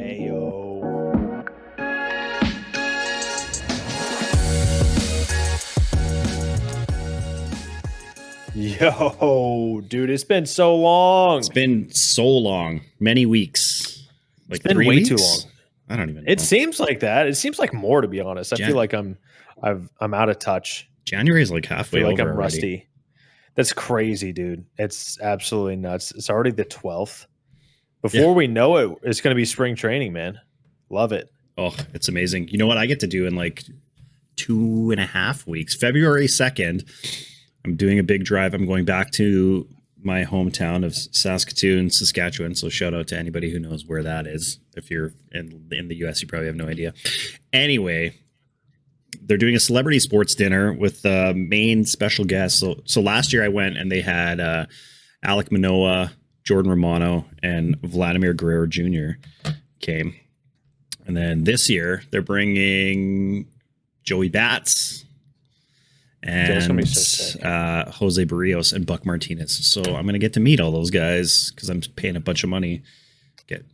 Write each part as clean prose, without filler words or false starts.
Ayo. Yo, dude, it's been so long. It's been so long. Many weeks. Like it's been 3 way weeks? Too long. I don't even know. It seems like that. It seems like more, to be honest. I feel like I'm out of touch. January is like halfway over. I feel like I'm rusty. Already. That's crazy, dude. It's absolutely nuts. It's already the 12th. Before we know it, it's going to be spring training, man. Love it. Oh, it's amazing. You know what I get to do in like 2.5 weeks? February 2nd, I'm doing a big drive. I'm going back to my hometown of Saskatoon, Saskatchewan. So shout out to anybody who knows where that is. If you're in the US, you probably have no idea. Anyway, they're doing a celebrity sports dinner with main special guests. So last year I went and they had Alec Manoah, Jordan Romano, and Vladimir Guerrero Jr. came. And then this year they're bringing Joey Bats and Jose Barrios and Buck Martinez. So I'm going to get to meet all those guys because I'm paying a bunch of money,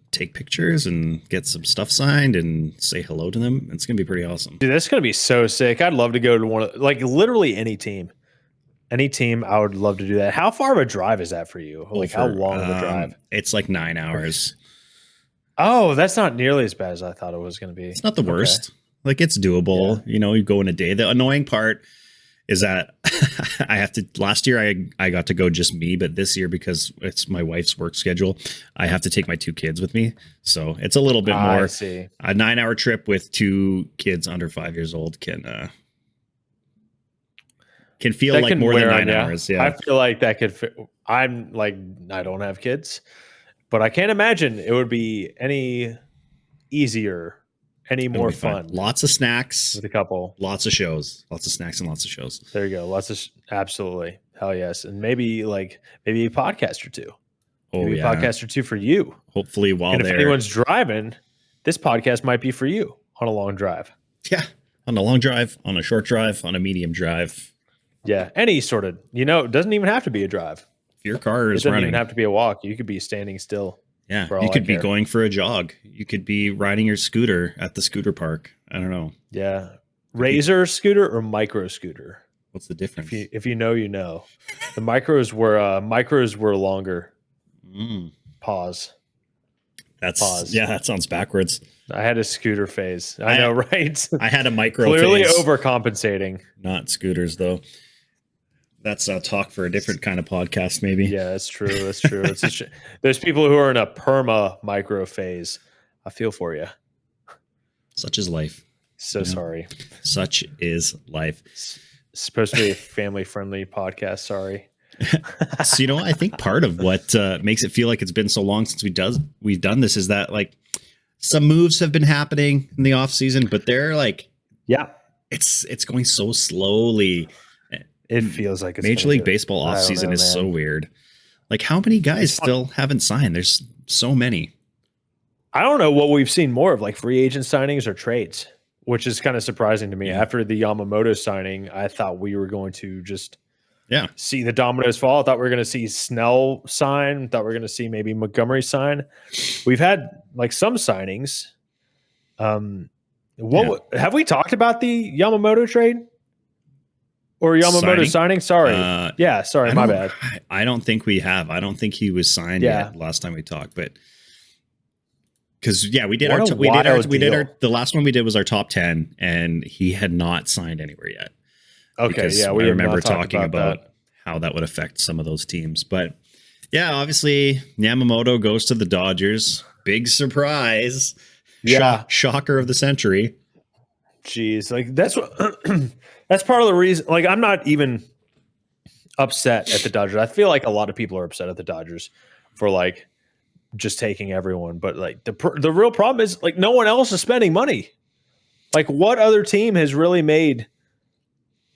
take pictures and get some stuff signed and say hello to them. It's going to be pretty awesome. Dude, that's going to be so sick. I'd love to go to one of, like, literally any team. Any team, I would love to do that. How far of a drive is that for you? Like, how long of a drive? It's like 9 hours. Oh, that's not nearly as bad as I thought it was going to be. It's not the worst. Like, it's doable. Yeah. You know, you go in a day. The annoying part is that I have to, last year I got to go just me, but this year, because it's my wife's work schedule, I have to take my 2 kids with me. So it's a little bit more. I see. A 9-hour trip with 2 kids under 5 years old can feel like more than 9 hours. Yeah. I feel like that could fit. I'm like, I don't have kids, but I can't imagine it would be any easier, any more fun. Lots of snacks with a couple, lots of shows, lots of snacks and lots of shows. There you go. Lots of, absolutely. Hell yes. And maybe a podcast or 2. Maybe a podcast or 2 for you. Hopefully while if anyone's driving, this podcast might be for you on a long drive. Yeah. On a long drive, on a short drive, on a medium drive. Yeah, any sort of, it doesn't even have to be a drive. If your car is running, it doesn't even have to be a walk. You could be standing still. Yeah, you could be going for a jog. You could be riding your scooter at the scooter park. I don't know. Yeah, razor scooter or micro scooter. What's the difference? If you know, you know. The micros were longer. Pause. Pause. Yeah, that sounds backwards. I had a scooter phase. I know, right? I had a micro Clearly phase. Overcompensating. Not scooters, though. That's a talk for a different kind of podcast, maybe. Yeah, that's true. That's true. There's people who are in a perma micro phase. I feel for you. Such is life. So sorry. Such is life. It's supposed to be a family-friendly podcast. Sorry. So, I think part of what makes it feel like it's been so long since we've done this is that, like, some moves have been happening in the offseason, but they're like, it's going so slowly. It feels like it's Major League Baseball offseason is so weird. Like, how many guys still haven't signed? There's so many. I don't know what we've seen more of, like free agent signings or trades, which is kind of surprising to me. Yeah. After the Yamamoto signing, I thought we were going to just see the dominoes fall. I thought we were going to see Snell sign. Thought we were going to see maybe Montgomery sign. We've had like some signings. Have we talked about the Yamamoto trade? Or Yamamoto signing? Sorry. Sorry, my bad. I don't think we have. I don't think he was signed yet last time we talked, but because we did the last one we did was our top 10 and he had not signed anywhere yet. Okay, we remember talking about how that would affect some of those teams. But obviously Yamamoto goes to the Dodgers. Big surprise. Shocker of the century. Jeez, like that's what that's part of the reason. Like, I'm not even upset at the Dodgers. I feel like a lot of people are upset at the Dodgers for like just taking everyone, but like the real problem is like no one else is spending money. Like, what other team has really made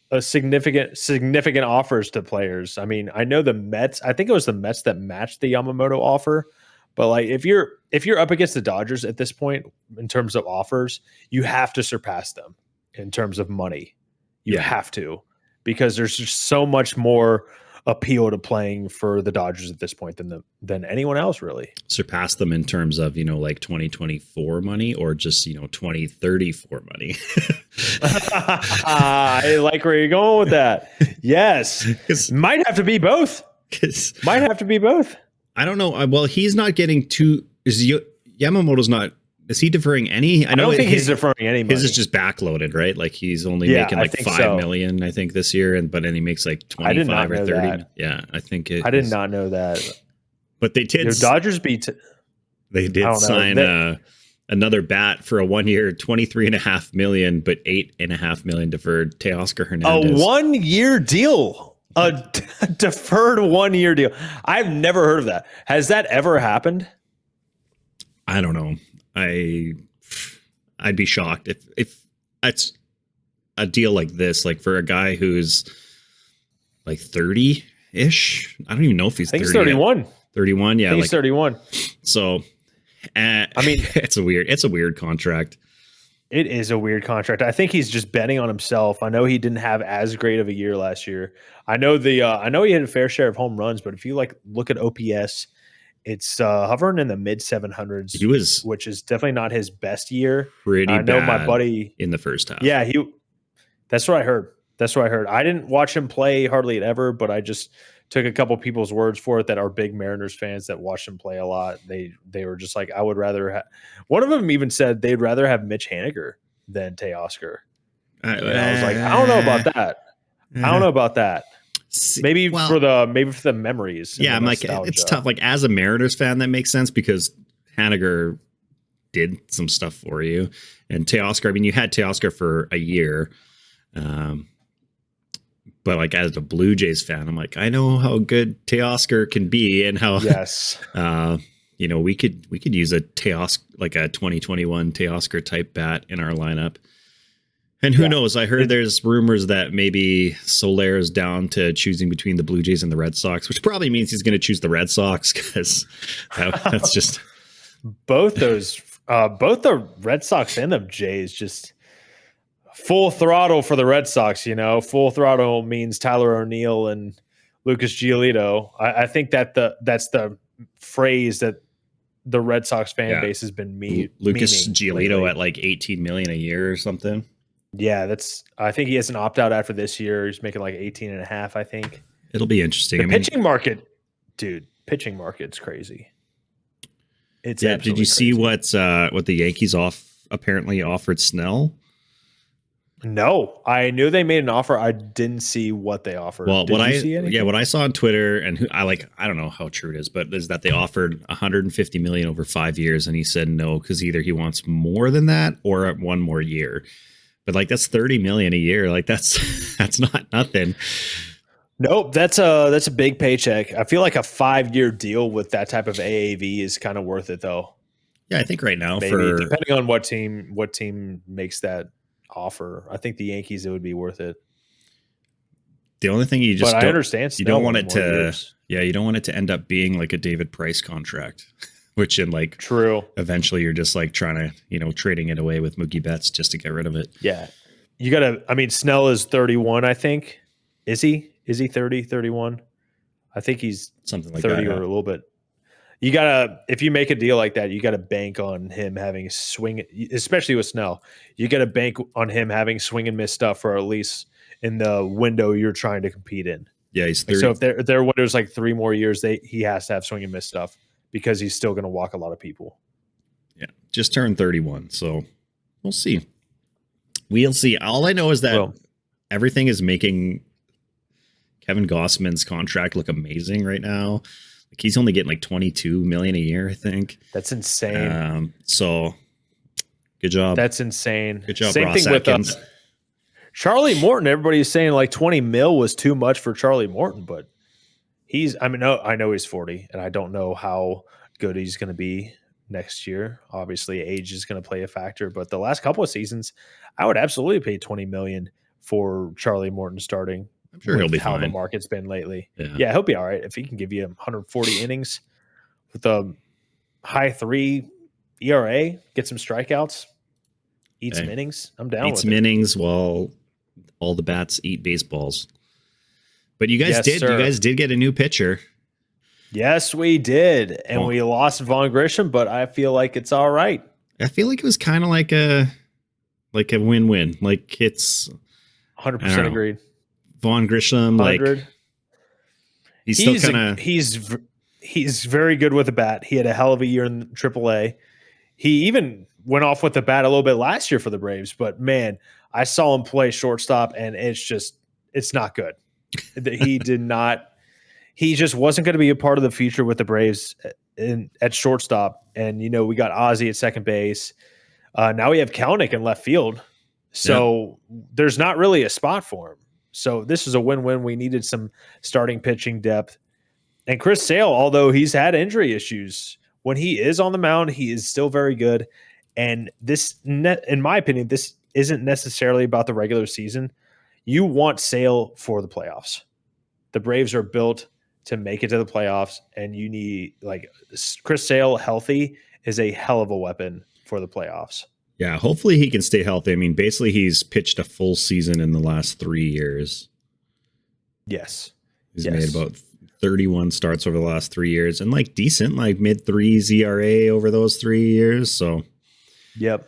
a significant offers to players? I mean, I know the Mets. I think it was the Mets that matched the Yamamoto offer. But like, if you're up against the Dodgers at this point in terms of offers, you have to surpass them in terms of money. You have to, because there's just so much more appeal to playing for the Dodgers at this point than anyone else really. Surpass them in terms of, like 2024 money, or just, 2034 money. I like where you're going with that. Yes. Might have to be both. Might have to be both. I don't know. Well, he's not getting too. Yamamoto's not. Is he deferring any? I don't think he's deferring any money. His is just backloaded, right? Like he's only making like 5 million, I think, this year, but then he makes like 25 or 30. That. Yeah, I think I did not know that. But they did. The Dodgers beat. They did sign another bat for a 1 year, 23.5 million, but 8.5 million deferred. Teoscar Hernandez. A 1 year deal. A deferred 1 year deal. I've never heard of that. Has that ever happened? I don't know. I'd be shocked if that's a deal like this, like for a guy who's like 30-ish. I don't even know if he's 30. He's 31. 31, yeah. He's 31. So I mean, it's a weird contract. It is a weird contract. I think he's just betting on himself. I know he didn't have as great of a year last year. I know he had a fair share of home runs, but if you look at OPS, it's hovering in the mid 700s, which is definitely not his best year. I know my buddy in the first half. Yeah, that's what I heard. I didn't watch him play hardly ever, but I just took a couple people's words for it that are big Mariners fans that watched him play a lot. They were just like, I would rather have. One of them even said they'd rather have Mitch Haniger than Teoscar. And I was like, I don't know about that. Maybe for the memories. Yeah, I'm like, it's tough. Like as a Mariners fan, that makes sense because Haniger did some stuff for you, and Teoscar. I mean, you had Teoscar for a year, but like as a Blue Jays fan, I'm like, I know how good Teoscar can be, and how we could use a Teoscar, like a 2021 Teoscar type bat in our lineup. And who knows? I heard there's rumors that maybe Soler is down to choosing between the Blue Jays and the Red Sox, which probably means he's going to choose the Red Sox because that's just both the Red Sox and the Jays just full throttle for the Red Sox. Full throttle means Tyler O'Neill and Lucas Giolito. I think that that's the phrase that the Red Sox fan base has been Lucas Giolito lately. At like 18 million a year or something. Yeah, I think he has an opt-out after this year. He's making like 18.5, I think. It'll be interesting. Pitching market's crazy. It's did you see what the Yankees apparently offered Snell? No, I knew they made an offer. I didn't see what they offered. Well, what I saw on Twitter, and I don't know how true it is, but is that they offered 150 million over 5 years, and he said no because either he wants more than that or 1 more year. But like that's 30 million a year. Like that's not nothing. Nope, that's a big paycheck. I feel like a 5-year deal with that type of AAV is kind of worth it though. Yeah, I think right now maybe, depending on what team makes that offer. I think the Yankees, it would be worth it. The only thing I understand you don't want it to years. Yeah, you don't want it to end up being like a David Price contract. Which in like true. Eventually you're just like trying to, trading it away with Mookie Betts just to get rid of it. Yeah. You gotta, Snell is 31, I think. Is he 30, 31? I think he's something like 30 that, or a little bit. You gotta, if you make a deal like that, you gotta bank on him having swing, especially with Snell. You gotta bank on him having swing and miss stuff for at least in the window you're trying to compete in. Yeah, he's 30. So if their window's like 3 more years, he has to have swing and miss stuff. Because he's still going to walk a lot of people. Yeah, just turned 31, so we'll see. We'll see. All I know is that everything is making Kevin Gossman's contract look amazing right now. Like he's only getting like 22 million a year, I think. That's insane. So good job. That's insane. Good job, Same Ross thing Atkins. with Charlie Morton. Everybody's saying like 20 mil was too much for Charlie Morton, but I know he's 40, and I don't know how good he's going to be next year. Obviously, age is going to play a factor, but the last couple of seasons, I would absolutely pay $20 million for Charlie Morton starting. I'm sure he'll be how fine. The market's been lately. Yeah, he'll be all right if he can give you 140 innings with a high 3 ERA, get some strikeouts, eat some innings. I'm down. Eat some innings while all the bats eat baseballs. But you guys Yes, did. sir. You guys did get a new pitcher. Yes, we did. And we lost Vaughn Grisham, but I feel like it's all right. I feel like it was kind of like a win-win. Like it's 100% agreed. Vaughn Grisham, 100. Like he's still kind of he's very good with the bat. He had a hell of a year in AAA. He even went off with the bat a little bit last year for the Braves, but man, I saw him play shortstop and it's not good. He did not. He just wasn't going to be a part of the future with the Braves at shortstop. And, we got Ozzie at second base. Now we have Kalnick in left field. So there's not really a spot for him. So this is a win-win. We needed some starting pitching depth. And Chris Sale, although he's had injury issues, when he is on the mound, he is still very good. And in my opinion, this isn't necessarily about the regular season. You want Sale for the playoffs. The Braves are built to make it to the playoffs, and you need Chris Sale healthy is a hell of a weapon for the playoffs. Yeah, hopefully he can stay healthy. I mean, basically he's pitched a full season in the last 3 years. Yes. He's made about 31 starts over the last 3 years and decent, mid-3s ERA over those 3 years. So yep.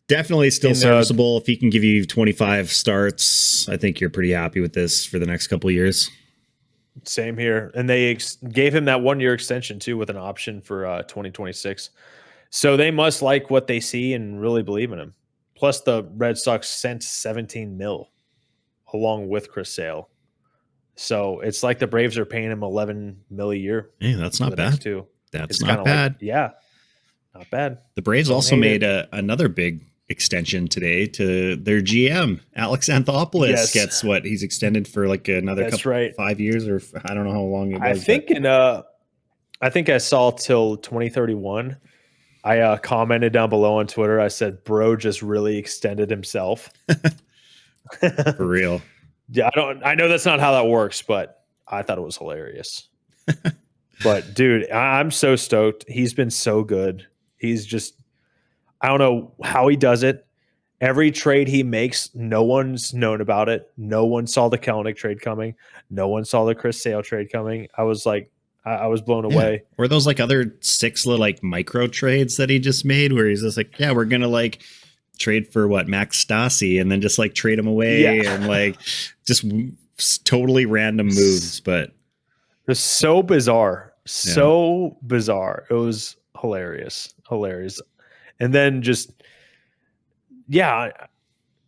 Definitely still serviceable. If he can give you 25 starts, I think you're pretty happy with this for the next couple of years. Same here. And they gave him that 1-year extension too with an option for 2026. So they must like what they see and really believe in him. Plus the Red Sox sent $17 million along with Chris Sale. So it's like the Braves are paying him $11 million a year. Hey, that's not bad. That's not bad. Not bad. The Braves also made another big extension today to their GM. Alex Anthopoulos gets what he's extended for another 5 years, or I don't know how long it was. I think I saw till 2031. I commented down below on Twitter. I said, "Bro just really extended himself." For real. Yeah, I know that's not how that works, but I thought it was hilarious. But dude, I'm so stoked. He's been so good. He's just, I don't know how he does it. Every trade he makes, no one's known about it. No one saw the Kalnick trade coming. No one saw the Chris Sale trade coming. I was I was blown away. Or those other 6 little micro trades that he just made where he's just we're going to trade for Max Stassi and then just trade him away and just totally random moves. But it's so bizarre. So bizarre. It was hilarious. And then just,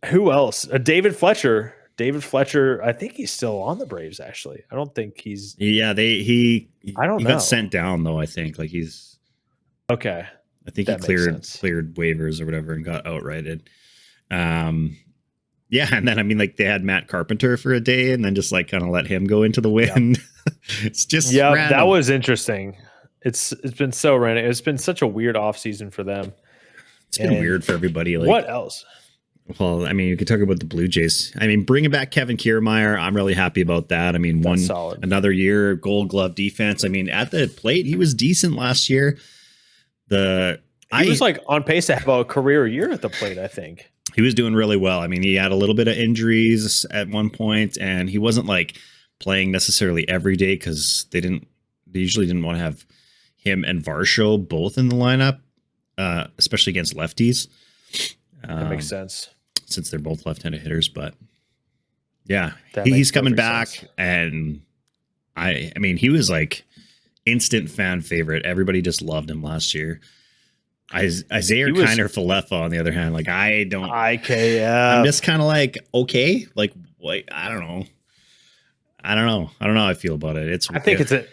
who else? David Fletcher. I think he's still on the Braves, actually. I don't think he's. Yeah, he got sent down, though, I think. He's. Okay. I think he cleared waivers or whatever and got outrighted. Yeah, and then they had Matt Carpenter for a day and then just kind of let him go into the wind. Yep. It's just random. That was interesting. It's been so random. It's been such a weird offseason for them. It's been weird for everybody. What else? Well, I mean, you could talk about the Blue Jays. I mean, bringing back Kevin Kiermaier, I'm really happy about that. I mean, another year, Gold Glove defense. I mean, at the plate, he was decent last year. He was on pace to have a career year at the plate, I think. He was doing really well. I mean, he had a little bit of injuries at one point, and he wasn't playing necessarily every day because they usually didn't want to have him and Varsho both in the lineup, especially against lefties. That makes sense. Since they're both left-handed hitters, but yeah, he's coming back, and I mean, he was instant fan favorite. Everybody just loved him last year. Isaiah Kiner Falefa, on the other hand, I don't. IKF. I'm just kind of okay. I don't know. I don't know how I feel about it. I think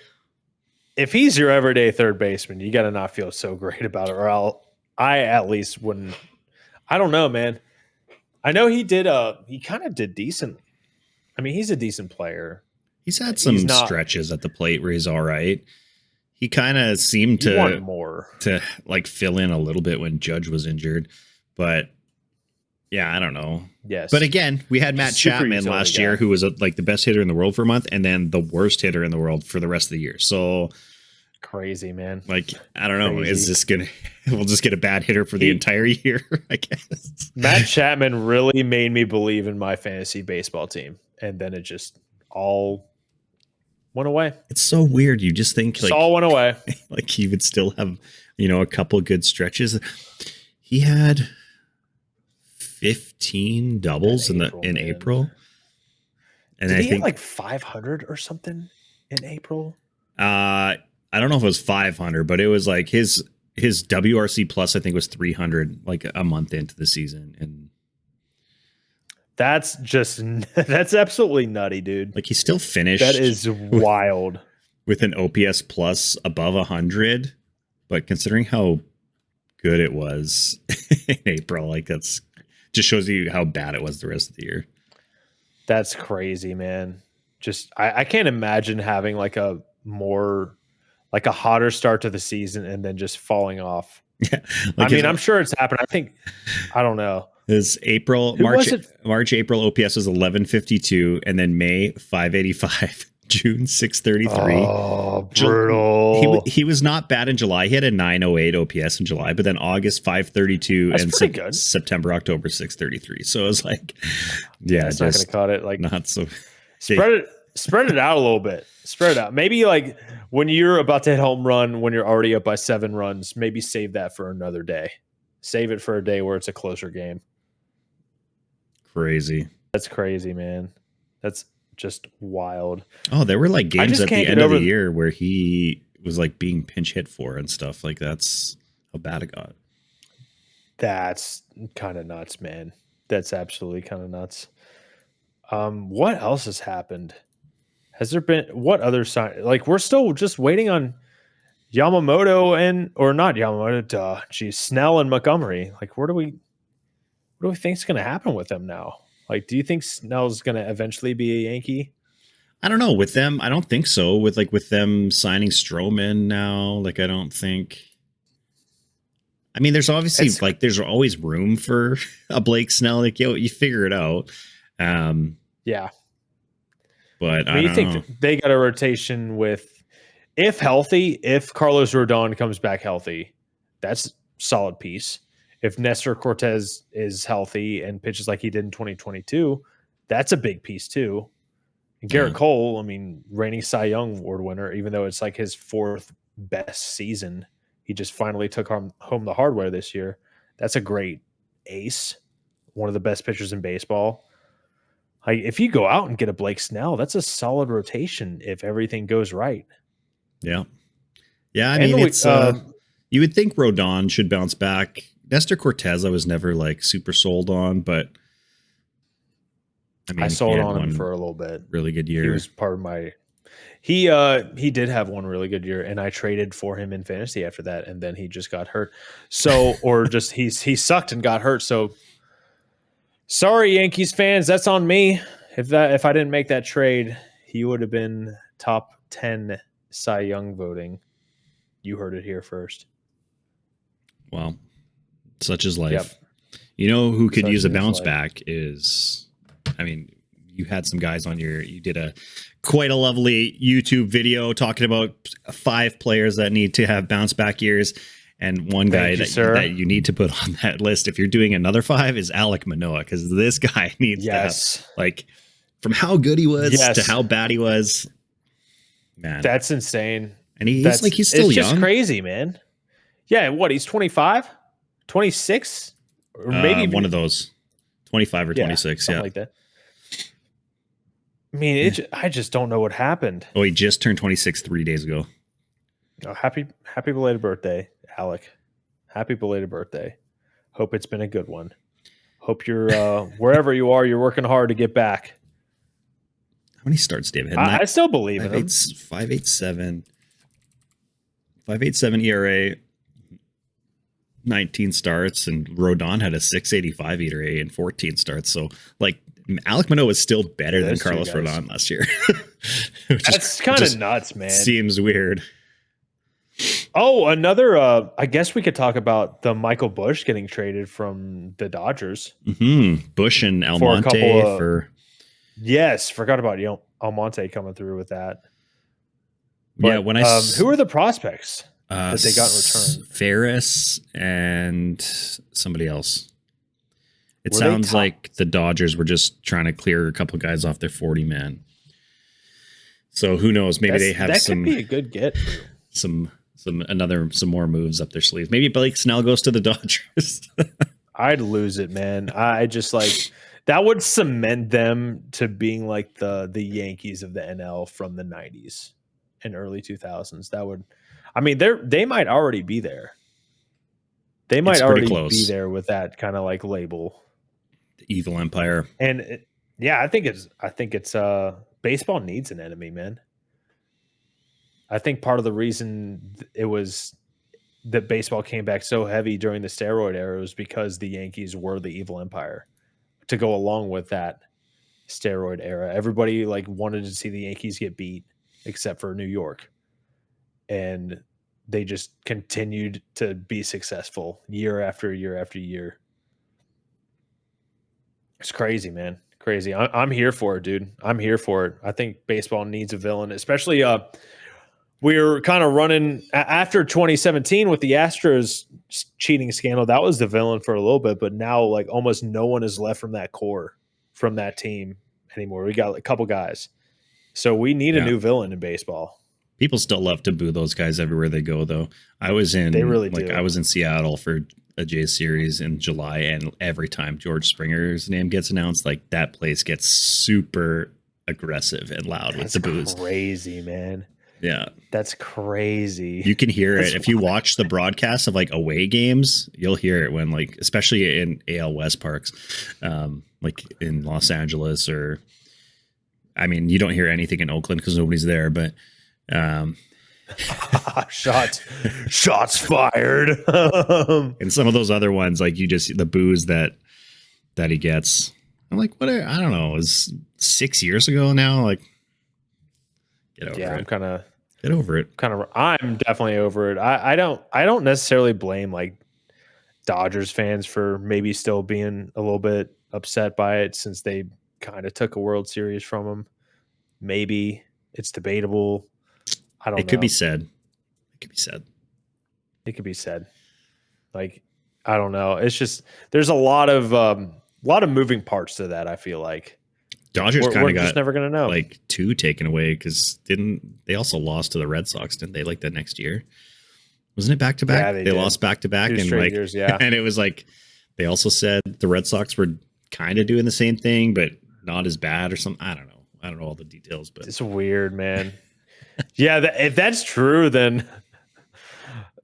if he's your everyday third baseman, you got to not feel so great about it, or I at least wouldn't. I don't know, man. I know he kind of did decent. I mean, he's a decent player. He's had some stretches at the plate where he's all right. He kind of seemed to fill in a little bit when Judge was injured, but yeah, I don't know. Yes. But again, we had Matt Chapman last year, who was the best hitter in the world for a month and then the worst hitter in the world for the rest of the year. So crazy, man. I don't know. Is this we'll just get a bad hitter for the entire year, I guess. Matt Chapman really made me believe in my fantasy baseball team. And then it just all went away. It's so weird. You just think Just all went away. like he would still have, a couple good stretches. He had 15 doubles in April. And Did I he think have like 500 or something in April? I don't know if it was 500, but it was like his WRC plus I think was 300 like a month into the season, and that's absolutely nutty, dude. like he still finished. That is wild. With an OPS plus above 100, but considering how good it was in April, like that's just shows you how bad it was the rest of the year. That's crazy, man. Just I can't imagine having like a hotter start to the season and then just falling off. Yeah, I'm sure it's happened. I don't know. His March April OPS was 1152, and then May 585, June 633. Oh, brutal. He was not bad in July. He had a 908 OPS in July, but then August 532 and September, October 633. So it was like, yeah, it's not going to cut it. Like, not so. Spread it out a little bit. Spread it out. Maybe like when you're about to hit home run, when you're already up by 7 runs, maybe save that for another day. Save it for a day where it's a closer game. Crazy. That's crazy, man. That's just wild. Oh, there were like games at the end of the year where he was like being pinch hit for and stuff. Like that's how bad it got. That's kind of nuts, man. That's absolutely kind of nuts. What else has happened? Has there been what other sign? Like we're still just waiting on Yamamoto Snell and Montgomery. Like what do we think is going to happen with them now? Like, do you think Snell's going to eventually be a Yankee? I don't know. With them, I don't think so. With them signing Stroman now, like I don't think. I mean, there's obviously there's always room for a Blake Snell. Like you figure it out. Yeah. But I mean, don't you know. think they got a rotation with, if healthy, if Carlos Rodon comes back healthy, that's a solid piece. If Nestor Cortez is healthy and pitches like he did in 2022, that's a big piece too. And Garrett Cole, I mean, reigning Cy Young Award winner, even though it's like his 4th best season, he just finally took home the hardware this year. That's a great ace, one of the best pitchers in baseball. Like if you go out and get a Blake Snell, that's a solid rotation if everything goes right. Yeah. Yeah, I mean, it's you would think Rodon should bounce back. Nestor Cortez I was never like super sold on, but I mean, I sold on him for a little bit. Really good year. He was part of my he did have one really good year, and I traded for him in fantasy after that, and then he just got hurt. So or just he sucked and got hurt. So sorry, Yankees fans, that's on me. If I didn't make that trade, he would have been top 10 Cy Young voting. You heard it here first. Well, such is life. Yep. You know who could use a bounce back is, I mean, you had some guys on you did quite a lovely YouTube video talking about 5 players that need to have bounce back years. And one guy that you need to put on that list, if you're doing another 5, is Alek Manoah, because this guy needs to have, like, from how good he was to how bad he was. Man, that's insane. And he's still young. Just crazy, man. Yeah, what? He's 25, 26, or maybe one of those, 25 or 26, something like that. I mean, I just don't know what happened. Oh, he just turned 26 3 days ago. Oh, happy belated birthday, Alek. Happy belated birthday. Hope it's been a good one. Hope you're wherever you are, you're working hard to get back. How many starts, David? I still believe in him. 5.87 ERA, 19 starts, and Rodon had a 6.85 ERA in 14 starts. So, like, Alek Manoah was still better than Carlos Rodon last year. That's kind of nuts, man. Seems weird. Oh, another. I guess we could talk about the Michael Busch getting traded from the Dodgers. Mm-hmm. Busch and Almonte Yes, forgot about Almonte coming through with that. But, yeah, who are the prospects that they got in return? Ferris and somebody else. It sounds like the Dodgers were just trying to clear a couple guys off their 40-man. So who knows? Maybe they have that could be a good get. some more moves up their sleeves. Maybe Blake Snell goes to the Dodgers. I'd lose it, man. I just like that would cement them to being like the Yankees of the NL from the 90s and early 2000s. That would, I mean, they might already be there. They might already be there with that kind of like label. The evil empire. And yeah, I think it's baseball needs an enemy, man. I think part of the reason it was that baseball came back so heavy during the steroid era was because the Yankees were the evil empire to go along with that steroid era. Everybody like wanted to see the Yankees get beat except for New York. And they just continued to be successful year after year after year. It's crazy, man. Crazy. I'm here for it, dude. I'm here for it. I think baseball needs a villain, especially we're kind of running after 2017 with the Astros cheating scandal. That was the villain for a little bit, but now like almost no one is left from that core, from that team anymore. We got a couple guys. So we need a new villain in baseball. People still love to boo those guys everywhere they go, though. I was in I was in Seattle for a Jays series in July, and every time George Springer's name gets announced, like that place gets super aggressive and loud with the boos. Crazy, man. Yeah, that's crazy. You can hear it if you watch the broadcast of like away games. You'll hear it when like, especially in AL West parks, like in Los Angeles, or I mean, you don't hear anything in Oakland because nobody's there, but. Shots fired. And some of those other ones, like you just the boos that he gets. I'm like, what? I don't know. It was 6 years ago now. Like, get over it. I'm kind of get over it. I'm definitely over it. I don't necessarily blame like Dodgers fans for maybe still being a little bit upset by it since they kind of took a World Series from them. Maybe it's debatable. I don't know. It could be said. It could be said. It could be said. Like, I don't know. It's just there's a lot of moving parts to that. I feel like Dodgers kind of got just never gonna know. Like 2 taken away because they also lost to the Red Sox, didn't they? Like the next year, wasn't it back to back? They lost back to back, and like years, yeah. And it was like they also said the Red Sox were kind of doing the same thing, but not as bad or something. I don't know. I don't know all the details, but it's weird, man. Yeah, if that's true, then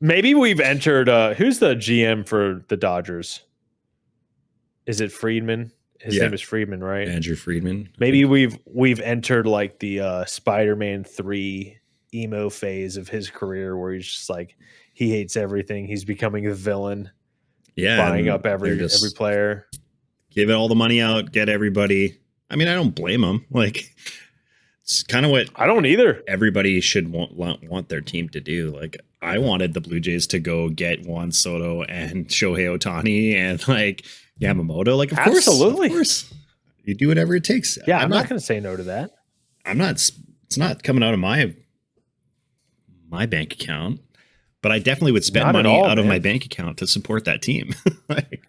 maybe we've entered. Who's the GM for the Dodgers? Is it Friedman? His name is Friedman, right? Andrew Friedman. Maybe we've entered like the Spider-Man 3 emo phase of his career, where he's just like he hates everything. He's becoming a villain. Yeah, buying up every player. Give it all the money out. Get everybody. I mean, I don't blame him. Like. It's kind of what I don't either. Everybody should want their team to do. Like I wanted the Blue Jays to go get Juan Soto and Shohei Ohtani and like Yamamoto. Like, of course, you do whatever it takes. Yeah, I'm not going to say no to that. I'm not. It's not coming out of my bank account, but I definitely would spend money out of my bank account to support that team. Like,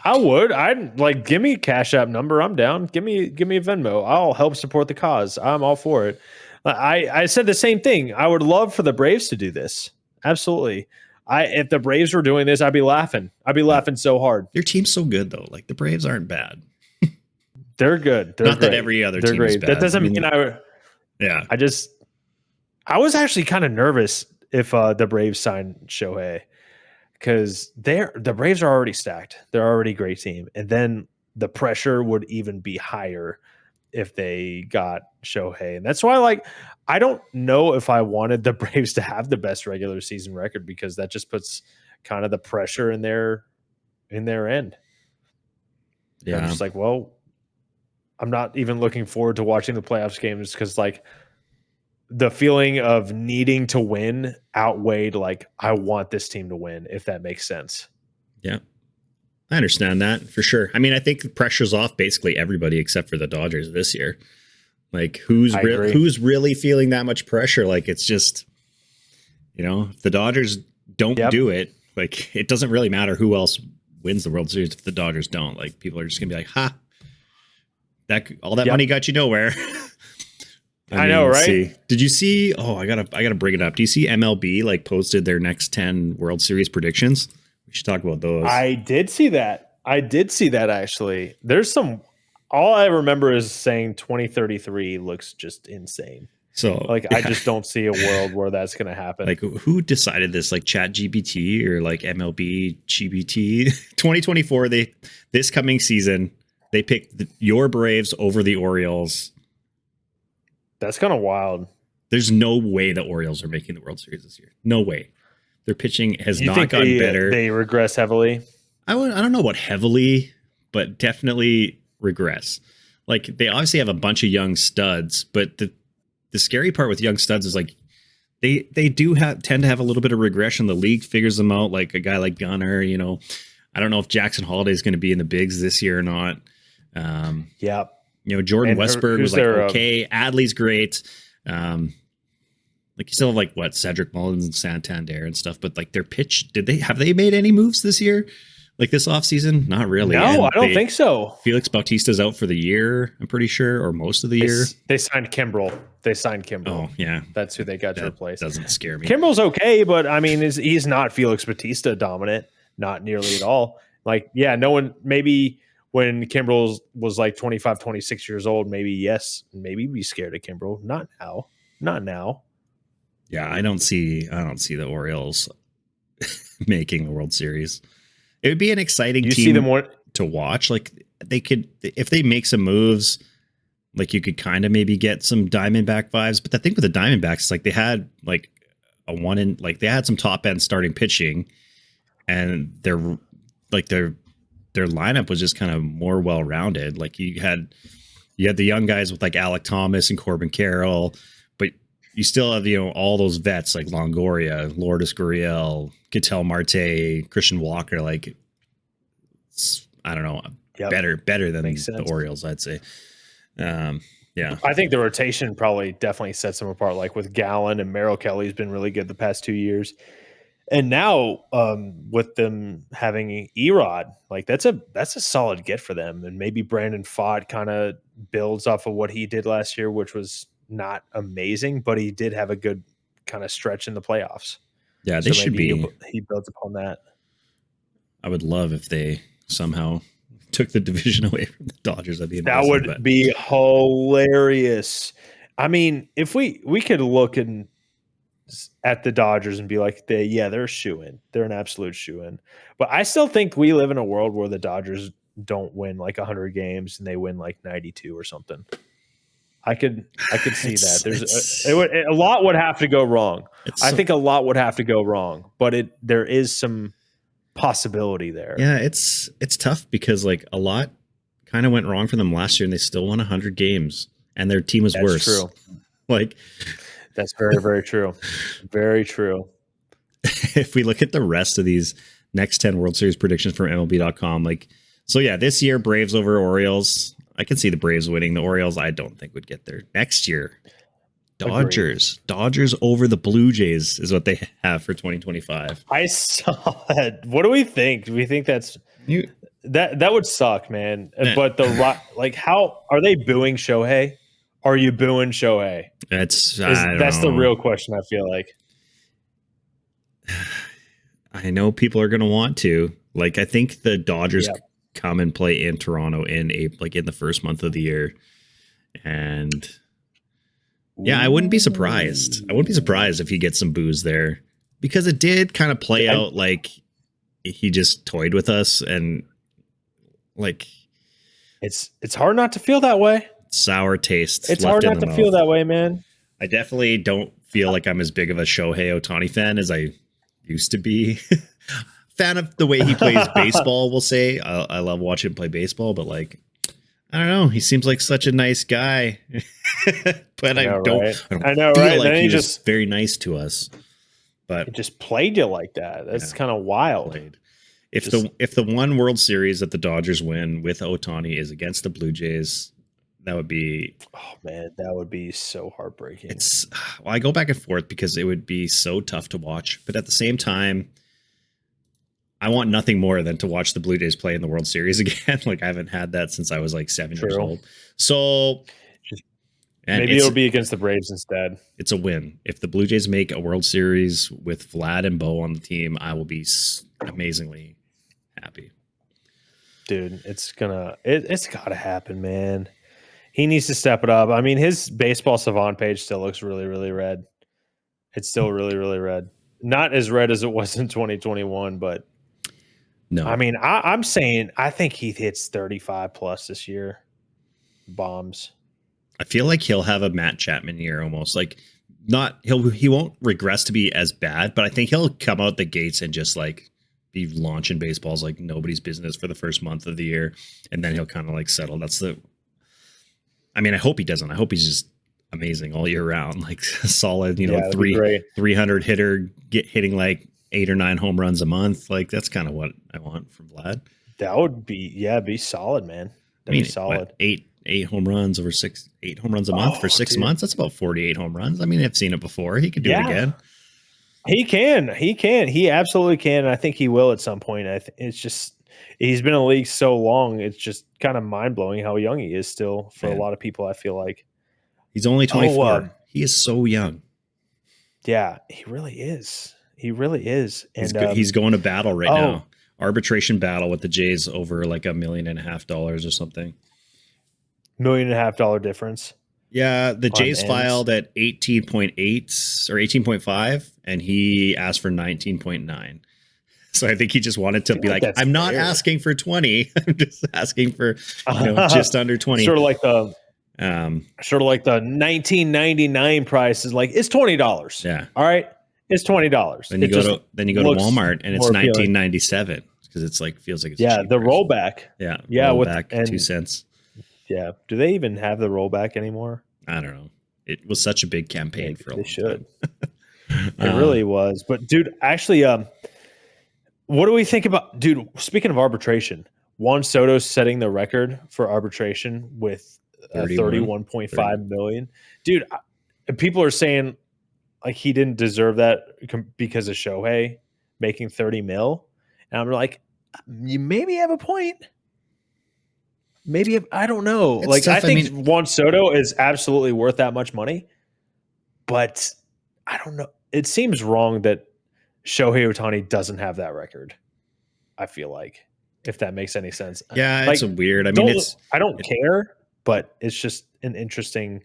I would. I'd like give me a Cash App number. I'm down. Give me a Venmo. I'll help support the cause. I'm all for it. I said the same thing. I would love for the Braves to do this. Absolutely. If the Braves were doing this, I'd be laughing. I'd be laughing so hard. Their team's so good though. Like the Braves aren't bad. They're good. They're not great. That every other team is bad. That doesn't mean Yeah. I was actually kind of nervous if the Braves signed Shohei. Because the Braves are already stacked. They're already a great team. And then the pressure would even be higher if they got Shohei. And that's why, I don't know if I wanted the Braves to have the best regular season record because that just puts kind of the pressure in their end. Yeah. I'm just like, well, I'm not even looking forward to watching the playoffs games because, the feeling of needing to win outweighed I want this team to win, if that makes sense. Yeah. I understand that for sure. I mean, I think the pressure's off basically everybody except for the Dodgers this year. Like who's really feeling that much pressure? Like it's just, if the Dodgers don't do it, like it doesn't really matter who else wins the World Series if the Dodgers don't. Like people are just gonna be like, all that money got you nowhere. I know, right? See, did you see? Oh, I gotta bring it up. Do you see MLB like posted their next 10 World Series predictions? We should talk about those. I did see that. Actually. There's some. All I remember is saying 2033 looks just insane. So Like, I just don't see a world where that's going to happen. Like, who decided this? Like Chat GPT or like MLB GBT? 2024. This coming season they picked your Braves over the Orioles. That's kind of wild. There's no way the Orioles are making the World Series this year. No way. Their pitching has You not think gotten better. They regress heavily. I don't know about heavily, but definitely regress. Like, they obviously have a bunch of young studs, but the scary part with young studs is like they do tend to have a little bit of regression. The league figures them out, like a guy like Gunnar. You know, I don't know if Jackson Holiday is going to be in the bigs this year or not. Yeah. You know, Jordan Westberg was like, okay. Adley's great. Like, you still have like what, Cedric Mullins and Santander and stuff, but like their pitch, have they made any moves this year? Like this offseason? Not really. No, I don't think so. Felix Bautista's out for the year, I'm pretty sure, or most of the year. They signed Kimbrel. Oh, yeah. That's who they got to replace. Doesn't scare me. Kimbrel's okay, but I mean, he's not Felix Bautista dominant. Not nearly at all. Like, yeah, no one, maybe when Kimbrel was like 25, 26 years old, maybe be scared of Kimbrel. Not now. Not now. Yeah, I don't see the Orioles making the World Series. It would be an exciting team to watch. Like, they could, if they make some moves, like, you could kind of maybe get some Diamondback vibes. But the thing with the Diamondbacks is like they had like they had some top end starting pitching, and their lineup was just kind of more well rounded. Like, you had the young guys with like Alec Thomas and Corbin Carroll, but you still have, you know, all those vets like Longoria, Lourdes Gurriel, Ketel Marte, Christian Walker. Like, I don't know, better than the Orioles, I'd say. Yeah, I think the rotation probably definitely sets them apart. Like with Gallen and Merrill Kelly's been really good the past 2 years, and now with them having Erod, like that's a solid get for them. And maybe Brandon Pfaadt kind of builds off of what he did last year, which was not amazing, but he did have a good kind of stretch in the playoffs. Yeah, they should be. He builds upon that. I would love if they somehow took the division away from the Dodgers. That'd be amazing, that would be hilarious. I mean, if we could look at the Dodgers and be like, they're a shoo-in. They're an absolute shoo-in. But I still think we live in a world where the Dodgers don't win like 100 games and they win like 92 or something. I could see that. A lot would have to go wrong. I think a lot would have to go wrong, but there is some possibility there. Yeah, it's tough because like a lot kind of went wrong for them last year, and they still won 100 games, and their team was worse. True. Like, that's very, very true. Very true. If we look at the rest of these next 10 World Series predictions from MLB.com, like, so yeah, this year Braves over Orioles. I can see the Braves winning. The Orioles, I don't think would get there. Next year, Dodgers. Agreed. Dodgers over the Blue Jays is what they have for 2025. I saw it. What do we think? Do we think that would suck, man? But how are they booing Shohei? Are you booing Shohei? That's the real question, I feel like. I know people are going to want to. Like, I think the Dodgers come and play in Toronto in the first month of the year, and I wouldn't be surprised. I wouldn't be surprised if he gets some boos there, because it did kind of play out like he just toyed with us, and like it's hard not to feel that way. Sour taste. It's hard not to feel that way, man. I definitely don't feel like I'm as big of a Shohei Ohtani fan as I used to be. Fan of the way he plays baseball, we'll say. I love watching him play baseball, but like, I don't know. He seems like such a nice guy, but I don't feel like he was very nice to us. But it just played you like that. That's kind of wild. If the one World Series that the Dodgers win with Ohtani is against the Blue Jays, that would be, oh man, that would be so heartbreaking. I go back and forth because it would be so tough to watch, but at the same time, I want nothing more than to watch the Blue Jays play in the World Series again. Like, I haven't had that since I was like 7 years old. So And Maybe it'll be against the Braves instead. It's a win. If the Blue Jays make a World Series with Vlad and Bo on the team, I will be amazingly happy. Dude, it's gotta happen, man. He needs to step it up. I mean, his baseball savant page still looks really, really red. It's still really, really red. Not as red as it was in 2021, but no. I mean, I'm saying I think he hits 35 plus this year. Bombs. I feel like he'll have a Matt Chapman year almost. Like he won't regress to be as bad, but I think he'll come out the gates and just like be launching baseballs like nobody's business for the first month of the year, and then he'll kind of like settle. I mean, I hope he doesn't. I hope he's just amazing all year round, like solid, 300 hitter, hitting like 8 or 9 home runs a month. Like that's kind of what I want from Vlad. That would be solid, man. That'd be solid. What, eight home runs over 8 home runs a month for 6 months. That's about 48 home runs. I mean, I've seen it before. He could do it again. He can. He absolutely can. And I think he will at some point. It's just he's been in the league so long. It's just kind of mind blowing how young he is still for a lot of people. I feel like he's only 24. He is so young. Yeah, he really is. He really is. And he's going to battle right now. Arbitration battle with the Jays over like $1.5 million or something. $1.5 million difference. Yeah, the Jays filed at 18.8 or 18.5, and he asked for 19.9. So I think he just wanted to be like, I'm not asking for 20. I'm just asking for just under 20. Sort of like the 1999 price is like it's $20. Yeah. All right. It's $20. Then you go to Walmart and it's $19.97 because it's like feels like it's the rollback. Yeah. Rollback 2 cents. Yeah. Do they even have the rollback anymore? I don't know. It was such a big campaign for a long time. It really was. But dude, actually, what do we think about speaking of arbitration, Juan Soto's setting the record for arbitration with 31.5 million. Dude, people are saying like he didn't deserve that because of Shohei making 30 mil. And I'm like, you maybe have a point. Maybe I don't know. It's like tough. I think Juan Soto is absolutely worth that much money, but I don't know. It seems wrong that Shohei Ohtani doesn't have that record. I feel like, if that makes any sense. Yeah, it's weird. I mean, I don't care, but it's just an interesting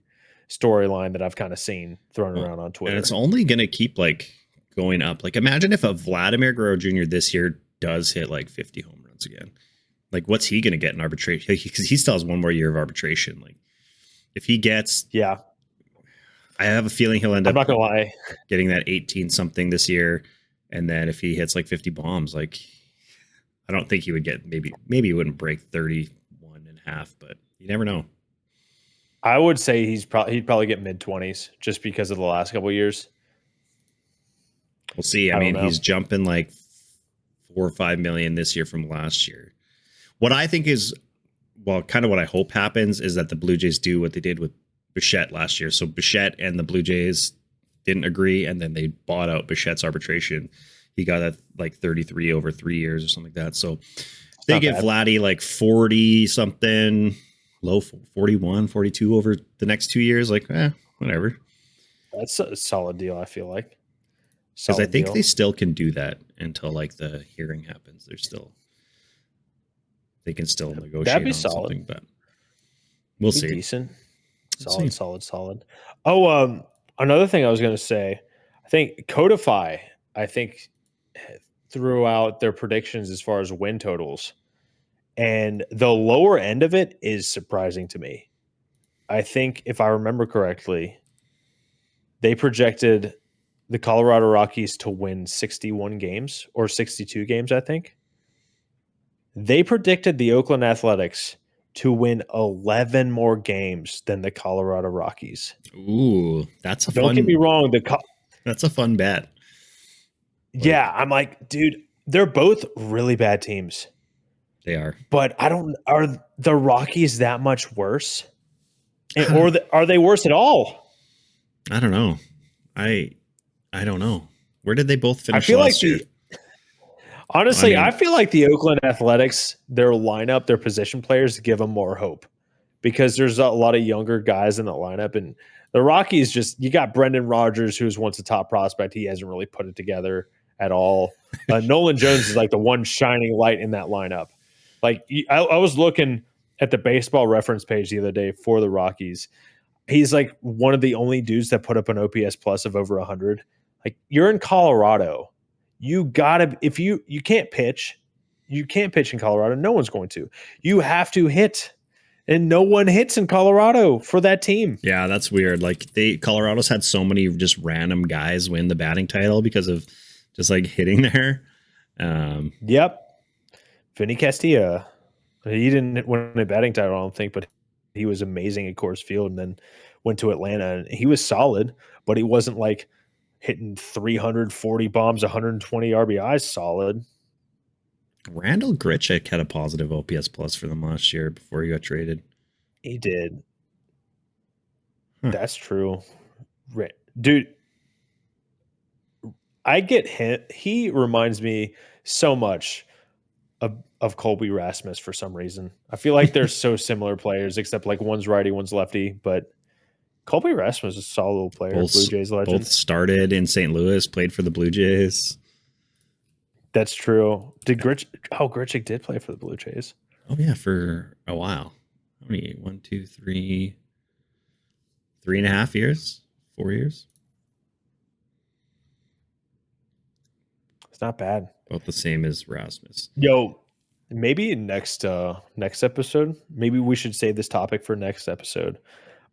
storyline that I've kind of seen thrown around on Twitter. And it's only going to keep like going up. Like imagine if a Vladimir Guerrero Jr. this year does hit like 50 home runs again. Like, what's he going to get in arbitration? Because he still has one more year of arbitration. Like, if he gets, I have a feeling he'll end up. I'm not gonna lie, getting that 18 something this year, and then if he hits like 50 bombs, like, I don't think he would get. Maybe he wouldn't break 31.5, but you never know. I would say he'd probably get mid-20s just because of the last couple of years. We'll see. I mean, he's jumping like 4 or 5 million this year from last year. What I think is, kind of what I hope happens is that the Blue Jays do what they did with Bichette last year. So Bichette and the Blue Jays didn't agree, and then they bought out Bichette's arbitration. He got at like 33 over 3 years or something like that. So they give Vladdy like 40 something, low 41, 42 over the next 2 years. Like, whatever. That's a solid deal, I feel like. Because I think they still can do that until like the hearing happens. They can still negotiate on something, but we'll see. Decent. Solid. Oh, another thing I was going to say, I think Codify, threw out their predictions as far as win totals, and the lower end of it is surprising to me. I think if I remember correctly, they projected the Colorado Rockies to win 61 games or 62 games, I think. They predicted the Oakland Athletics to win 11 more games than the Colorado Rockies. Ooh, that's Don't get me wrong. That's a fun bet. Yeah, I'm like, dude, they're both really bad teams. They are. But are the Rockies that much worse? Or are they worse at all? I don't know. I don't know. Where did they both finish last year? Honestly, I feel like the Oakland Athletics, their lineup, their position players give them more hope because there's a lot of younger guys in the lineup. And the Rockies just, you got Brendan Rodgers, who's once a top prospect. He hasn't really put it together at all. Nolan Jones is like the one shining light in that lineup. Like I was looking at the baseball reference page the other day for the Rockies. He's like one of the only dudes that put up an OPS plus of over 100. Like, you're in Colorado. You gotta, if you can't pitch, you can't pitch in Colorado. No one's going to. You have to hit. And no one hits in Colorado for that team. Yeah, that's weird. Like Colorado's had so many just random guys win the batting title because of just like hitting there. Yep. Vinny Castilla. He didn't win a batting title, I don't think, but he was amazing at Coors Field and then went to Atlanta. And he was solid, but he wasn't like hitting 340 bombs, 120 RBIs solid. Randall Grichuk had a positive OPS plus for them last year before he got traded. He did. That's true. Dude, I get him. He reminds me so much of Colby Rasmus for some reason. I feel like they're so similar players, except like one's righty, one's lefty. But Colby Rasmus is a solid player, Blue Jays legend. Both started in St. Louis, played for the Blue Jays. That's true. Grichuk did play for the Blue Jays. Oh yeah, for a while. How many? 1, 2, 3, 3.5 years? 4 years? It's not bad. About the same as Rasmus. Yo, maybe next episode, maybe we should save this topic for next episode,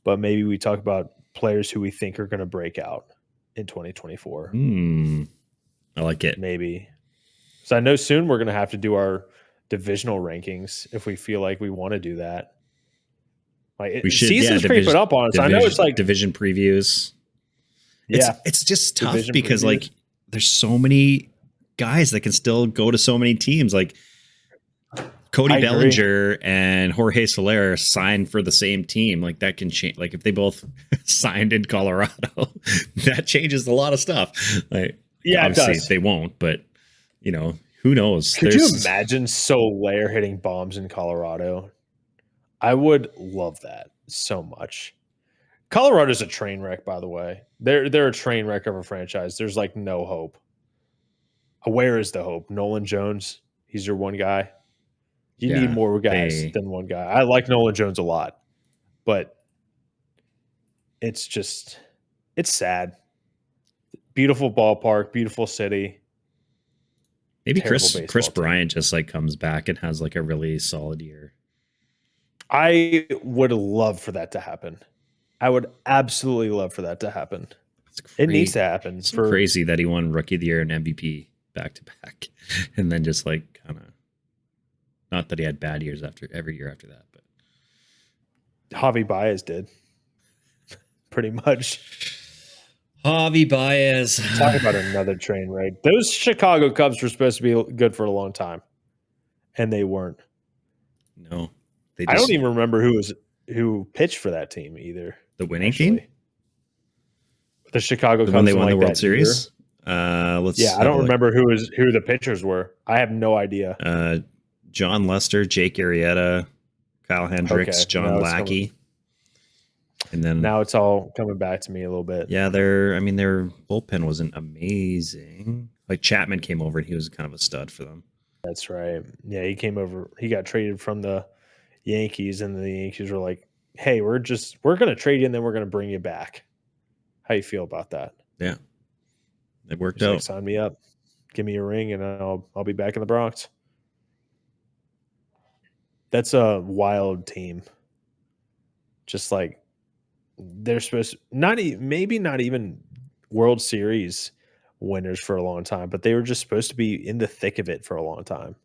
but maybe we talk about players who we think are going to break out in 2024. I like it. Maybe. So I know soon we're going to have to do our divisional rankings if we feel like we want to do that. Like, we should, season's creeping up on us. I know it's like division previews. Yeah, it's just tough because like there's so many guys that can still go to so many teams. Like Cody Bellinger and Jorge Soler signed for the same team. Like that can change. Like if they both signed in Colorado, that changes a lot of stuff. Like yeah, obviously it does. They won't, but you know, who knows? Could you imagine Soler hitting bombs in Colorado? I would love that so much. Colorado's a train wreck, by the way. They're a train wreck of a franchise. There's like no hope. Where is the hope? Nolan Jones, he's your one guy. You need more guys than one guy. I like Nolan Jones a lot, but it's sad. Beautiful ballpark, beautiful city. Maybe Chris Bryant just like comes back and has like a really solid year. I would love for that to happen. I would absolutely love for that to happen. It needs to happen. It's crazy that he won Rookie of the Year and MVP back to back, and then just like kind of, not that he had bad years every year after that, but Javi Baez did pretty much. Javi Baez. Talk about another train wreck. Those Chicago Cubs were supposed to be good for a long time, and they weren't. No, I don't even remember who pitched for that team either. The winning team, the Chicago Cubs, when they won the World Series. I don't remember who the pitchers were. I have no idea. John Lester, Jake Arrieta, Kyle Hendricks, John Lackey. And then now it's all coming back to me a little bit. Yeah, their bullpen wasn't amazing. Like Chapman came over and he was kind of a stud for them. That's right. Yeah, he came over. He got traded from the Yankees, and the Yankees were like, "Hey, we're going to trade you, and then we're going to bring you back." How you feel about that? Yeah, it worked out. Like, sign me up, give me a ring, and I'll be back in the Bronx. That's a wild team. Just like they're supposed to not even World Series winners for a long time, but they were just supposed to be in the thick of it for a long time.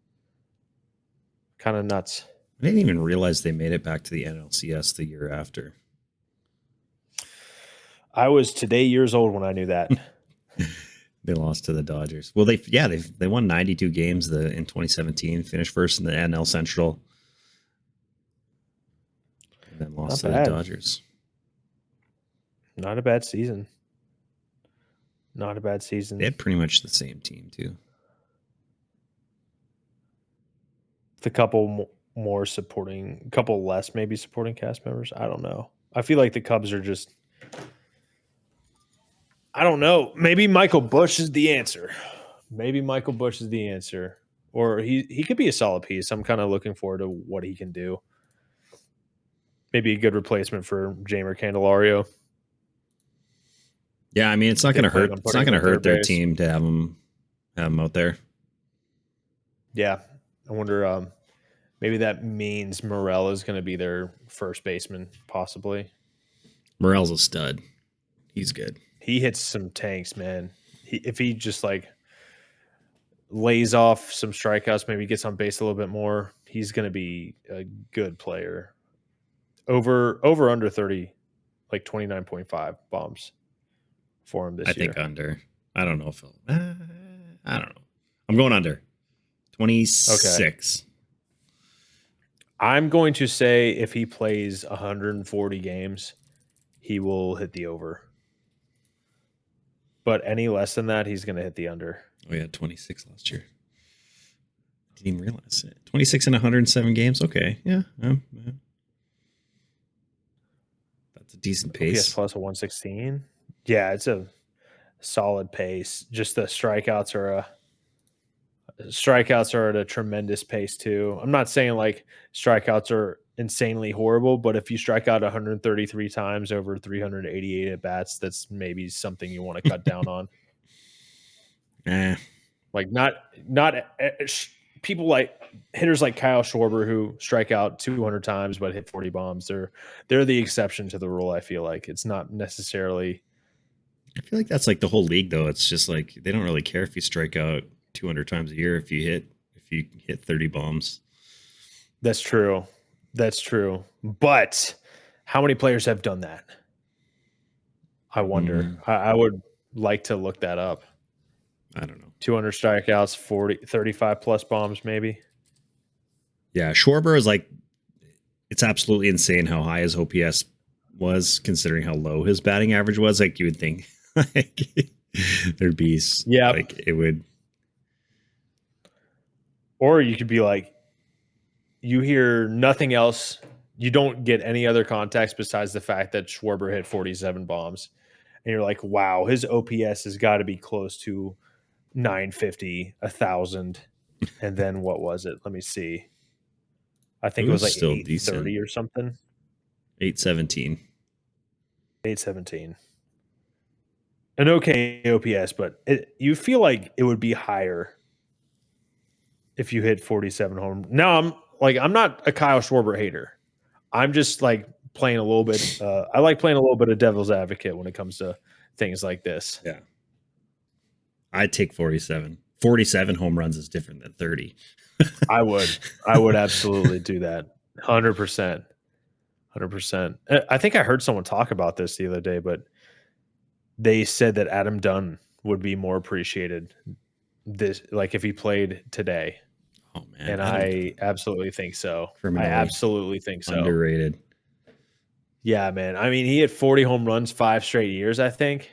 Kind of nuts. I didn't even realize they made it back to the NLCS the year after. I was today years old when I knew that. They lost to the Dodgers. Well, they won 92 games in 2017, finished first in the NL Central, and then lost to the Dodgers. Not a bad season. Not a bad season. They had pretty much the same team too. With a couple more supporting, a couple less maybe supporting cast members. I don't know. I feel like the Cubs are just, I don't know. Maybe Michael Busch is the answer. Maybe Michael Busch is the answer. Or he could be a solid piece. I'm kind of looking forward to what he can do. Maybe a good replacement for Jamer Candelario. Yeah, I mean, it's not going to hurt. It's not going to hurt their team to have him out there. Yeah, I wonder. Maybe that means Morel is going to be their first baseman, possibly. Morel's a stud. He's good. He hits some tanks, man. If he just like lays off some strikeouts, maybe gets on base a little bit more, he's going to be a good player. Over under 30, like 29.5 bombs for him this year. I think under. I don't know if he'll. I don't know. I'm going under. 26. Okay. I'm going to say if he plays 140 games, he will hit the over. But any less than that, he's going to hit the under. Oh, yeah, 26 last year. Didn't even realize it. 26 in 107 games? Okay, yeah. That's a decent pace. OPS plus a 116. Yeah, it's a solid pace. Just the strikeouts are at a tremendous pace too. I'm not saying like strikeouts are insanely horrible, but if you strike out 133 times over 388 at bats, that's maybe something you want to cut down on. Like not people like hitters like Kyle Schwarber who strike out 200 times but hit 40 bombs. They're the exception to the rule. I feel like it's not necessarily. I feel like that's like the whole league though. It's just like they don't really care if you strike out 200 times a year if you hit 30 bombs. That's true. But how many players have done that? I wonder. I would like to look that up. I don't know. 200 strikeouts, 35 plus bombs, maybe. Yeah, Schwarber is like, it's absolutely insane how high his OPS was, considering how low his batting average was. Like you would think, like there'd be, like it would. Or you could be like, you hear nothing else. You don't get any other context besides the fact that Schwarber hit 47 bombs. And you're like, wow, his OPS has got to be close to 950, 1,000. And then what was it? Let me see. I think it was like 830 or something. 817. 817. An okay OPS, but you feel like it would be higher if you hit 47 home. Now I'm not a Kyle Schwarber hater. I'm just like playing a little bit. I like playing a little bit of devil's advocate when it comes to things like this. Yeah. I'd take 47. 47 home runs is different than 30. I would absolutely do that. 100%. 100%. I think I heard someone talk about this the other day, but they said that Adam Dunn would be more appreciated like if he played today. Oh man. And I absolutely think so. I absolutely think so. Underrated. Yeah, man. I mean, he hit 40 home runs 5 straight years, I think.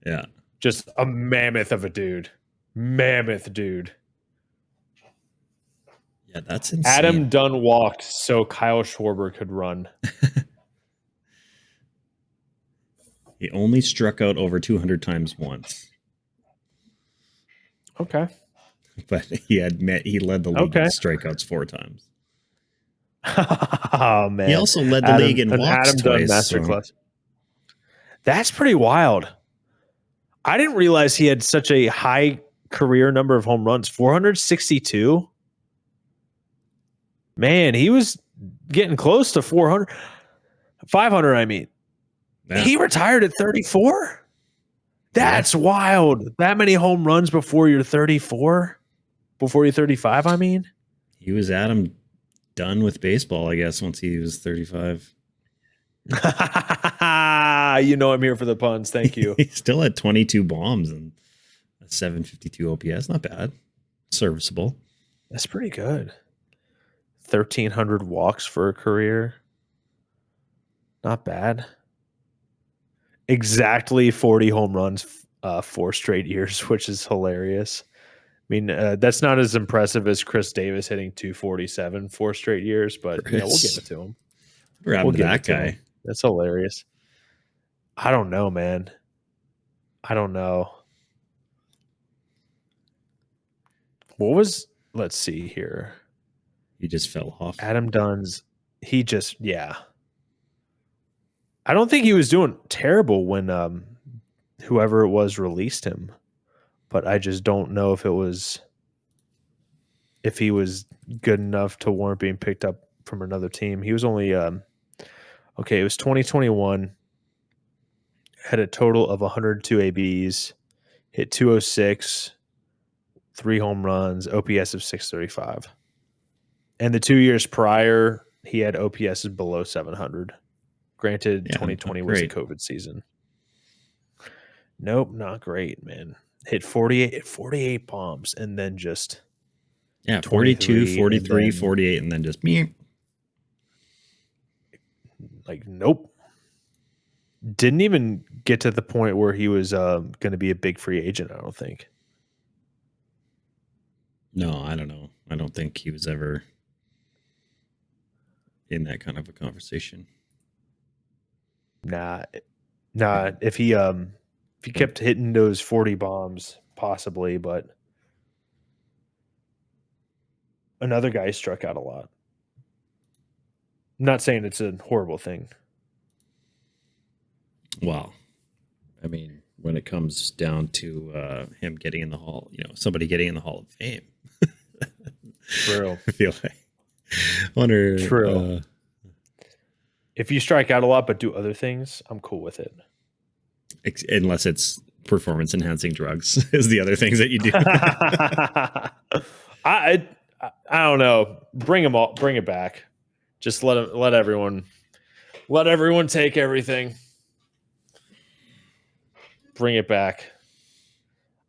Yeah. Just a mammoth of a dude. Mammoth dude. Yeah, that's insane. Adam Dunn walked so Kyle Schwarber could run. He only struck out over 200 times once. Okay. But he led the league in strikeouts 4 times. Oh man. He also led the league in walks twice. Masterclass. That's pretty wild. I didn't realize he had such a high career number of home runs. 462. Man, he was getting close to 400. 500, I mean. Yeah. He retired at 34? That's wild. That many home runs before you're 34? Before you're 35, I mean? He was Adam done with baseball, I guess, once he was 35. You know I'm here for the puns. Thank you. He still had 22 bombs and a 752 OPS. Not bad. Serviceable. That's pretty good. 1,300 walks for a career. Not bad. Exactly 40 home runs 4 straight years, which is hilarious. mean, that's not as impressive as Chris Davis hitting 247 4 straight years, but we'll give it to him. What happened to that guy? That's hilarious. I don't know, man. I don't know. What was? Let's see here. He just fell off. Adam Dunn's. He just I don't think he was doing terrible when whoever it was released him, but I just don't know if he was good enough to warrant being picked up from another team. He was only okay. It was 2021. Had a total of 102 ABs, hit 206, 3 home runs, OPS of 635. And the 2 years prior, he had OPS below 700. Granted, 2020 was a COVID season. Nope, not great, man. Hit 48 bombs and then just 42, 43, 48, and then just me. Like, nope. Didn't even get to the point where he was going to be a big free agent, I don't think. No, I don't know. I don't think he was ever in that kind of a conversation. Nah. If he kept hitting those 40 bombs, possibly, but another guy struck out a lot. I'm not saying it's a horrible thing. Well, I mean, when it comes down to him getting in the hall, somebody getting in the Hall of Fame. True. I feel like. Wonder. True. If you strike out a lot but do other things, I'm cool with it. Unless it's performance enhancing drugs is the other things that you do. I don't know. Bring it back. Just let everyone take everything. Bring it back.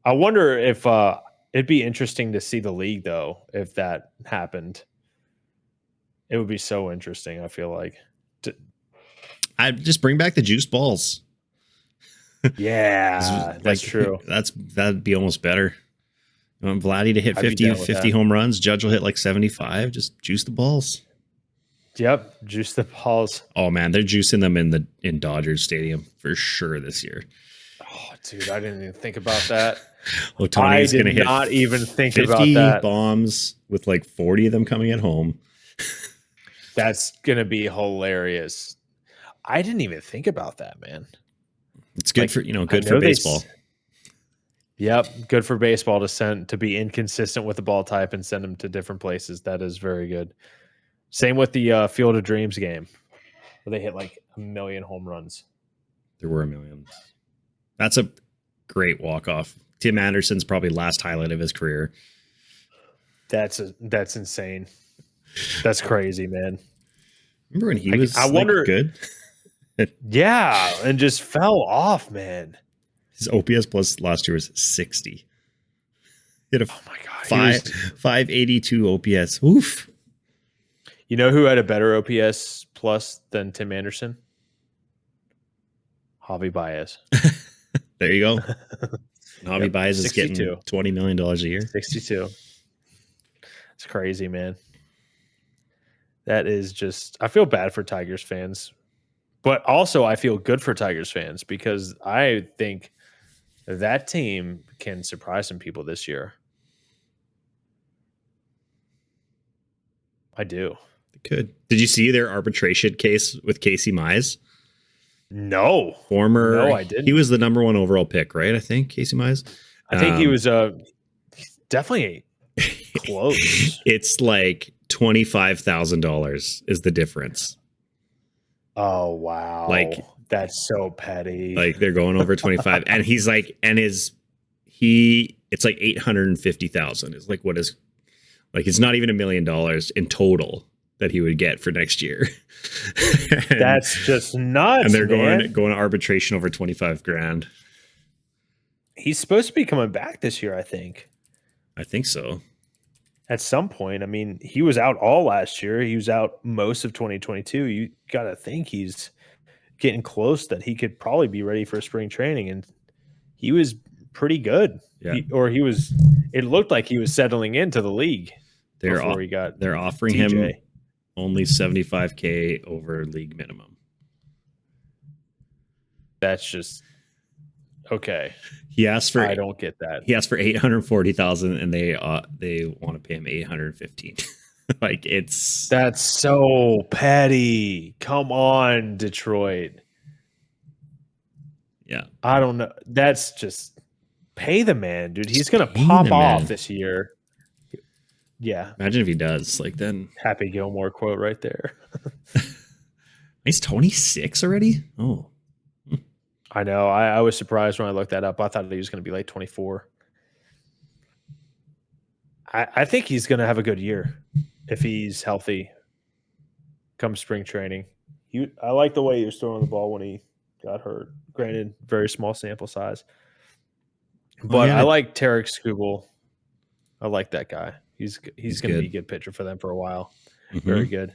I wonder if it'd be interesting to see the league though if that happened. It would be so interesting, I feel like. I'd just bring back the juice balls. Yeah, that's true. That'd be almost better. You want Vladdy to hit 50 home runs. Judge will hit like 75. Just juice the balls. Yep, juice the balls. Oh man, they're juicing them in Dodgers Stadium for sure this year. Oh, dude, I didn't even think about that. Otani's going to hit not even think 50 about that. bombs with like 40 of them coming at home. That's going to be hilarious. I didn't even think about that, man. It's good for baseball. Yep, good for baseball to be inconsistent with the ball type and send them to different places. That is very good. Same with the Field of Dreams game, where they hit like 1 million home runs. There were 1 million. That's a great walk-off. Tim Anderson's probably last highlight of his career. That's insane. That's crazy, man. Remember when he was good? Yeah, and just fell off, man. His OPS plus last year was 60. He had a 582 OPS. Oof. You know who had a better OPS plus than Tim Anderson? Javi Baez. There you go. Javi Baez is getting $20 million a year. 62. It's crazy, man. That is just, I feel bad for Tigers fans, but also I feel good for Tigers fans because I think that team can surprise some people this year. I do. They could. Did you see their arbitration case with Casey Mize? No. No, I didn't. He was the number 1 overall pick, right? I think Casey Mize. I think he was definitely close. It's like $25,000 is the difference. Oh wow! Like that's so petty. Like they're going over 25, and he's like, it's like 850,000 is like what is like it's not even $1 million in total that he would get for next year. That's just nuts. And they're going to arbitration over 25 grand. He's supposed to be coming back this year, I think. I think so. At some point. I mean, he was out all last year. He was out most of 2022. You got to think he's getting close that he could probably be ready for spring training. And he was pretty good. Yeah. He was It looked like he was settling into the league before he got they're offering TJ. him only $75K over league minimum. That's just okay. He asked for I don't get that. He asked for 840,000 and they want to pay him 815. Like that's so petty. Come on, Detroit. Yeah. I don't know. That's just pay the man, dude. He's gonna pop off this year. Yeah. Imagine if he does. Like then Happy Gilmore quote right there. He's 26 already? Oh. I know. I was surprised when I looked that up. I thought he was going to be like 24. I think he's going to have a good year if he's healthy come spring training. I like the way he was throwing the ball when he got hurt. Granted, very small sample size. But I like Tarek Skubal. I like that guy. He's going to be a good pitcher for them for a while. Mm-hmm. Very good.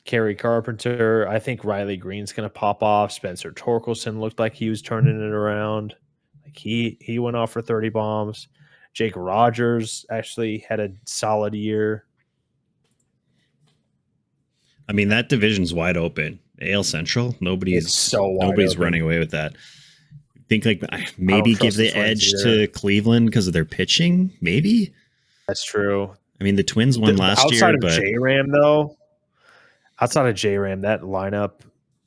Kerry Carpenter. I think Riley Green's going to pop off. Spencer Torkelson looked like he was turning it around. Like he went off for 30 bombs. Jake Rogers actually had a solid year. I mean, that division's wide open. AL Central, nobody's running away with that. I think like maybe give the edge to Cleveland because of their pitching. Maybe that's true. I mean, the Twins won last year, but J-Ram though. Outside of J-Ram, that lineup,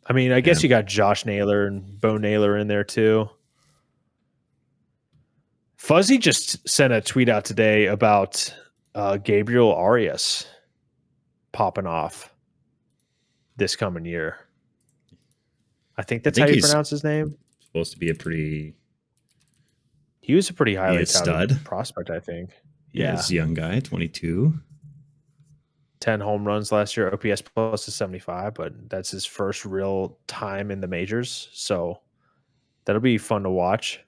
I mean, I guess you got Josh Naylor and Bo Naylor in there too. Fuzzy just sent a tweet out today about Gabriel Arias popping off this coming year. I think that's how you pronounce his name. Supposed to be he was a pretty highly touted prospect, I think. Yeah, he's a young guy, 22. 10 home runs last year, OPS plus is 75, but that's his first real time in the majors. So that'll be fun to watch.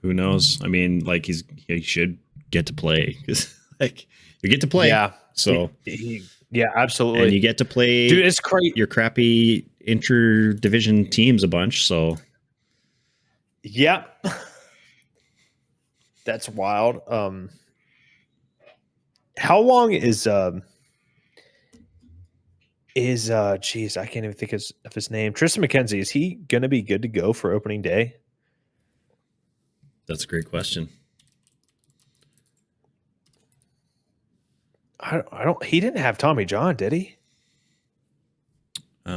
Who knows? I mean, like he should get to play because like you get to play. Yeah. So yeah, absolutely. And you get to play, dude. It's great. Your crappy interdivision teams a bunch. So yeah. That's wild. How long is geez, I can't even think of his name. Tristan McKenzie, is he gonna be good to go for opening day? That's a great question. I don't he didn't have Tommy John, did he? I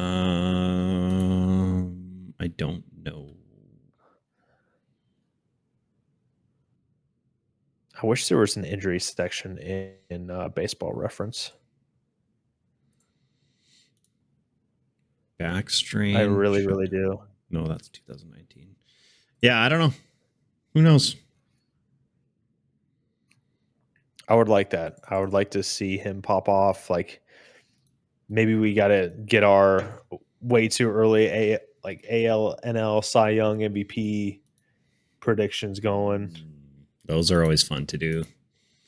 don't know. I wish there was an injury section in Baseball Reference. Back strain. I really, really do. No, that's 2019. Yeah, I don't know. Who knows? I would like that. I would like to see him pop off. Like maybe we got to get our way too early AL, NL, Cy Young, MVP predictions going. Those are always fun to do.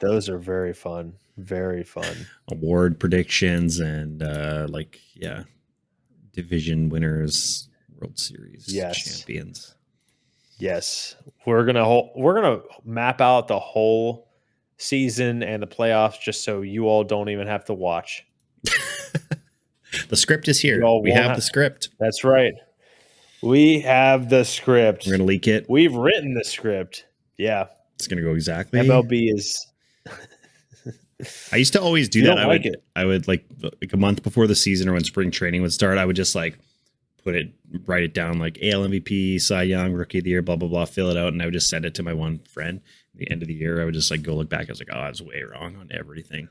Those are very fun. Very fun. Award predictions and division winners, World Series champions. Yes. We're gonna map out the whole season and the playoffs just so you all don't even have to watch. The script is here. We have the script. That's right. We have the script. We're gonna leak it. We've written the script. Yeah. It's gonna go exactly. MLB is. I used to always do that. I would like a month before the season or when spring training would start, I would just like write it down like AL MVP, Cy Young, Rookie of the Year, blah blah blah, fill it out, and I would just send it to my one friend. At the end of the year, I would just like go look back. I was like, oh, I was way wrong on everything.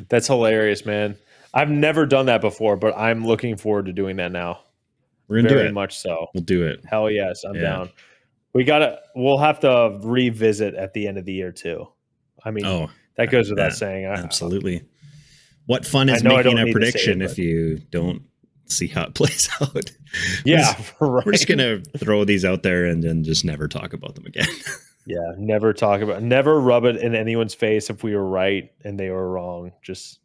That's hilarious, man. I've never done that before, but I'm looking forward to doing that now. We're gonna do it. Very much so. We'll do it. Hell yes, I'm down. We'll have to revisit at the end of the year too. I mean, that goes without saying. Absolutely. What fun is making a prediction if you don't see how it plays out? Yeah, right. We're just gonna throw these out there and then just never talk about them again. Yeah, never rub it in anyone's face if we were right and they were wrong. Just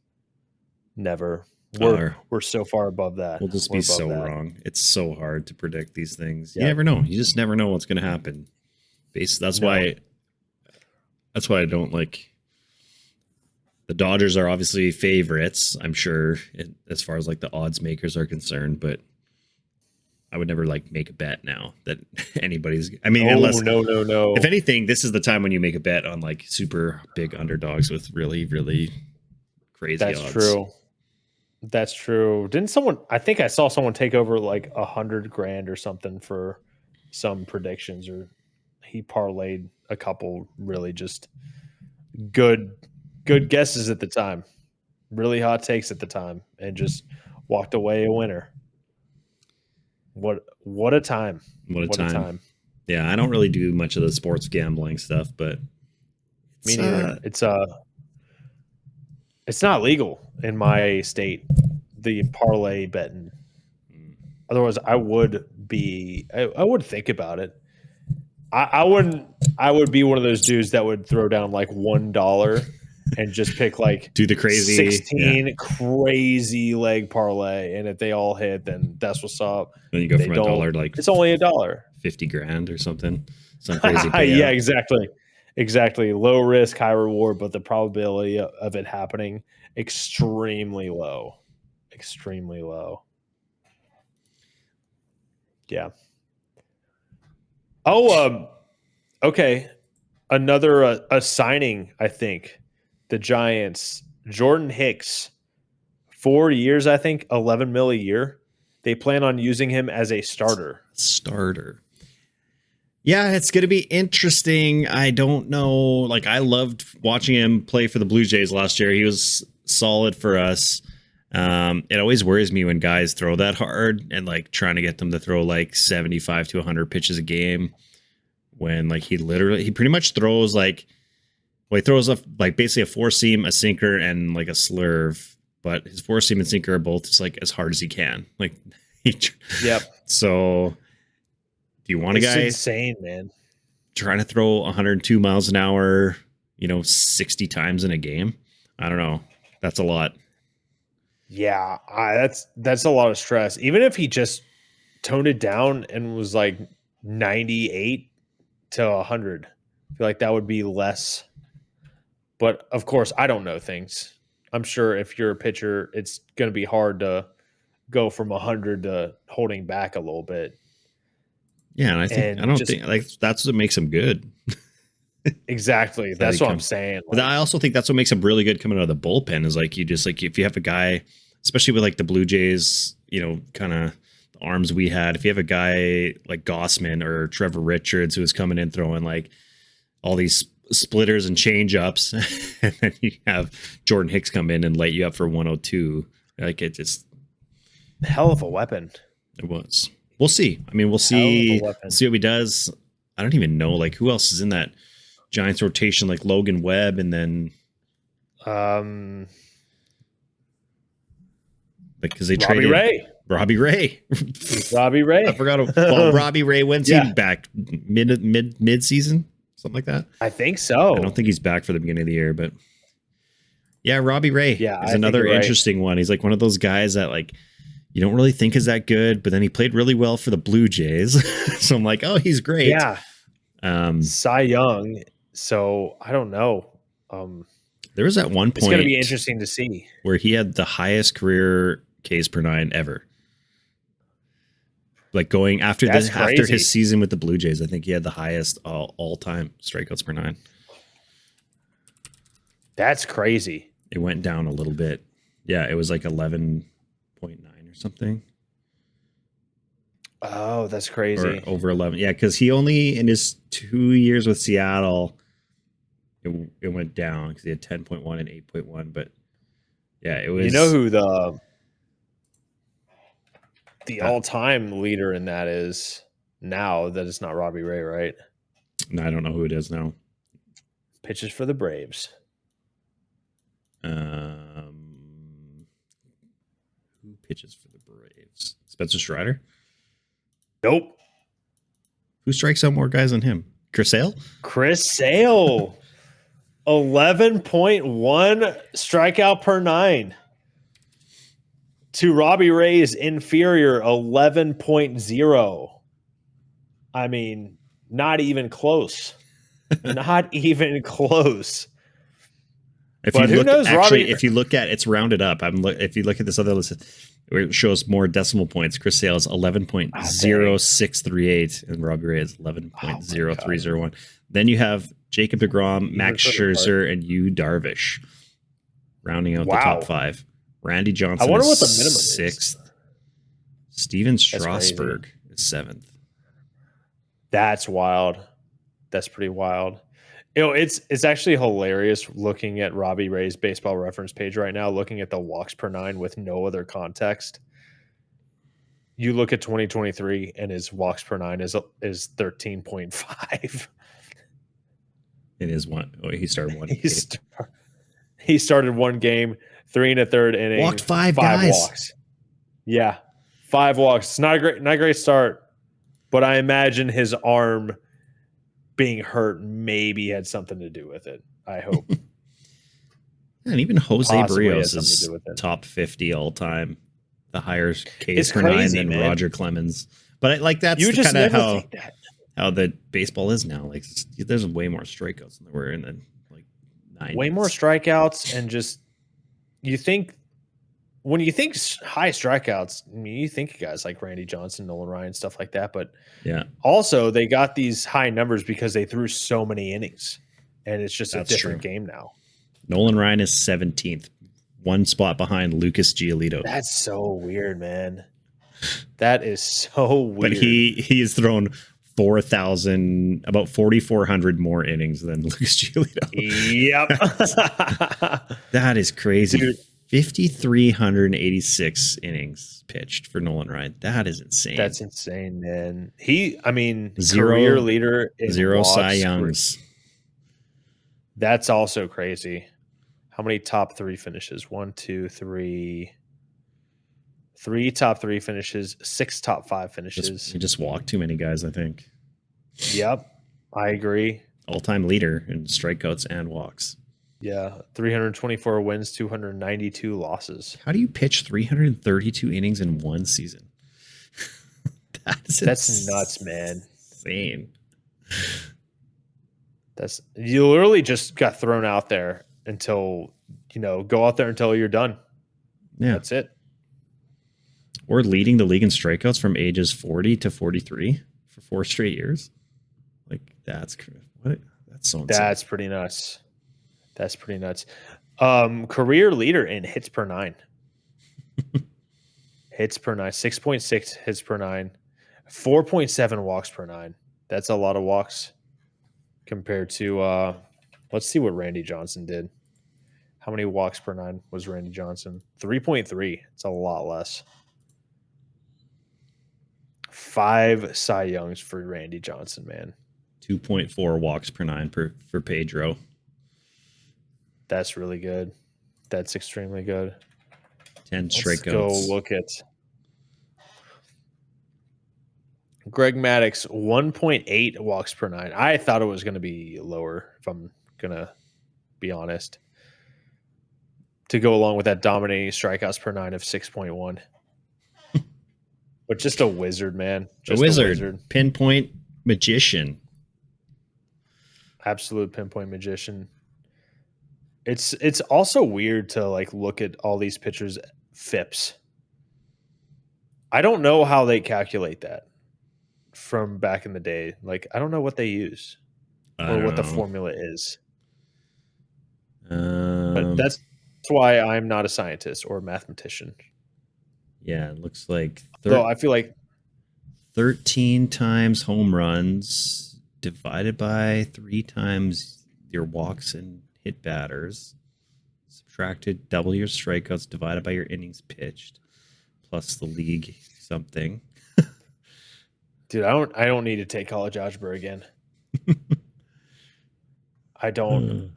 never. We're so far above that. We'll just be so wrong. It's so hard to predict these things. You never know. You just never know what's going to happen. That's why I don't like. The Dodgers are obviously favorites, I'm sure, as far as like the odds makers are concerned, but I would never like make a bet now that anybody's. I mean, unless no. If anything, this is the time when you make a bet on like super big underdogs with really, really crazy odds. That's true. Didn't someone? I think I saw someone take over like $100,000 or something for some predictions, or he parlayed a couple really just good guesses at the time, really hot takes at the time, and just walked away a winner. What a time. What a time. Yeah, I don't really do much of the sports gambling stuff, but me neither. It's not legal in my state, the parlay betting. Otherwise I would think about it. I would be one of those dudes that would throw down like $1 and just pick like do the crazy 16 crazy leg parlay, and if they all hit, then that's what's up. Then you go from $1 like it's only $1, $50,000 or something. Some crazy payout. Yeah, exactly. Low risk, high reward, but the probability of it happening extremely low. Yeah. Oh, okay. Another a signing, I think. The Giants, Jordan Hicks, 4 years, I think, $11 million a year. They plan on using him as a starter. Yeah, it's going to be interesting. I don't know. Like, I loved watching him play for the Blue Jays last year. He was solid for us. It always worries me when guys throw that hard and like trying to get them to throw like 75 to 100 pitches a game, when like he pretty much throws like, well, he throws like basically a four seam, a sinker, and like a slurve, but his four seam and sinker are both just like as hard as he can. Like, yep. So do you want a guy insane, man, trying to throw 102 miles an hour, 60 times in a game? I don't know. That's a lot. Yeah, that's a lot of stress. Even if he just toned it down and was like 98 to 100, I feel like that would be less. But of course, I don't know things. I'm sure if you're a pitcher, it's going to be hard to go from 100 to holding back a little bit. Yeah, and I don't think like that's what makes him good. Exactly. That's what I'm saying. But I also think that's what makes him really good coming out of the bullpen is like you just like if you have a guy, especially with like the Blue Jays, kind of the arms we had, if you have a guy like Gossman or Trevor Richards who is coming in throwing like all these splitters and change ups, and then you have Jordan Hicks come in and light you up for 102. Like it just hell of a weapon. It was. We'll see. I mean, we'll see what he does. I don't even know like who else is in that Giants rotation, like Logan Webb, and then because they traded Robbie Ray. I forgot. Well, Robbie Ray, when's he back? Mid season, something like that. I think so. I don't think he's back for the beginning of the year, but yeah, Robbie Ray is another interesting one. He's like one of those guys that like you don't really think is that good, but then he played really well for the Blue Jays. So I'm like, oh, he's great. Yeah. Cy Young. So I don't know. There was at one point it's going to be interesting to see where he had the highest career Ks per nine ever. Like going after his season with the Blue Jays, I think he had the highest all time strikeouts per nine. That's crazy. It went down a little bit. Yeah, it was like 11.9 or something. Oh, that's crazy. Or over 11. Yeah, because he only in his 2 years with Seattle, it went down because he had 10.1 and 8.1. But yeah, it was. You know who the all-time leader in that is now that it's not Robbie Ray, right? No, I don't know who it is now. Pitches for the Braves. Who pitches for the Braves? Spencer Strider? Nope. Who strikes out more guys than him? Chris Sale? 11.1 strikeout per nine. to Robbie Ray's inferior 11.0. I mean, not even close. Not even close. If you look at it's rounded up. If you look at this other list where it shows more decimal points, Chris Sale is 11.0638 and Robbie Ray is 11.0301. Then you have Jacob deGrom, Max Scherzer, and Yu Darvish rounding out the top 5. Randy Johnson, I wonder what the is minimum 6th. Steven Strasburg is 7th. That's wild. That's pretty wild. It's actually hilarious looking at Robbie Ray's baseball reference page right now, looking at the walks per 9 with no other context. You look at 2023 and his walks per 9 is 13.5. It is one. Oh, he started one. He started one game, 3 1/3 inning, walked 5 guys. Walks. Yeah, 5 walks. It's not a great start, but I imagine his arm being hurt maybe had something to do with it. I hope. And even Jose Barrios is top 50 all time. The higher Ks per 9 than man. Roger Clemens. But that's kind of how the baseball is now. Like there's way more strikeouts than there were in the 90s. Way more strikeouts, and just when you think high strikeouts, I mean, you think of guys like Randy Johnson, Nolan Ryan, stuff like that. But yeah, also they got these high numbers because they threw so many innings, and it's just a different game now. Nolan Ryan is 17th, one spot behind Lucas Giolito. That's so weird, man. That is so weird. But he has thrown 4,000, about 4,400 more innings than Lucas Giolito. Yep. That is crazy. Dude. 5,386 innings pitched for Nolan Ryan. That is insane. That's insane, man. Career leader in 0 walks. Cy Youngs. That's also crazy. How many top 3 finishes? 1, 2, 3. 3 top 3 finishes, 6 top 5 finishes. He just walked too many guys, I think. Yep, I agree. All-time leader in strikeouts and walks. Yeah, 324 wins, 292 losses. How do you pitch 332 innings in one season? That's nuts, man. Insane. You literally just got thrown out there until go out there until you're done. Yeah, that's it. Or leading the league in strikeouts from ages 40 to 43 for 4 straight years. That's so insane. That's pretty nuts. Career leader in hits per 9. Hits per 9, 6.6 hits per 9, 4.7 walks per 9. That's a lot of walks compared to let's see what Randy Johnson did. How many walks per 9 was Randy Johnson? 3.3. It's a lot less. 5 Cy Youngs for Randy Johnson, man. 2.4 walks per 9 for Pedro. That's really good. That's extremely good. 10 strikeouts. Let's go look at Greg Maddux, 1.8 walks per 9. I thought it was going to be lower, if I'm going to be honest, to go along with that dominating strikeouts per 9 of 6.1. But just a wizard, man. Just a wizard. Pinpoint magician. Absolute pinpoint magician. It's also weird to look at all these pitchers' FIPS. I don't know how they calculate that from back in the day. I don't know what they use or what the formula is. But that's why I'm not a scientist or a mathematician. Yeah, it looks like I feel like 13 times home runs divided by 3 times your walks and hit batters, subtracted double your strikeouts divided by your innings pitched, plus the league something. Dude, I don't need to take college algebra again. I don't.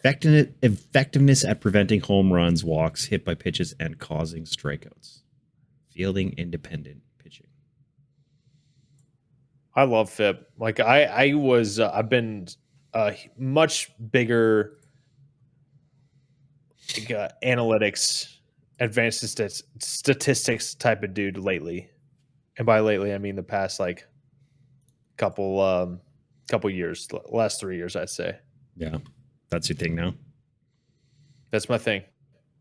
Effectiveness at preventing home runs, walks, hit by pitches, and causing strikeouts. Fielding independent pitching. I love FIP. I've been a much bigger analytics advanced statistics type of dude lately. And by lately, I mean the past like couple years, last 3 years, I'd say. Yeah, that's your thing now. That's my thing.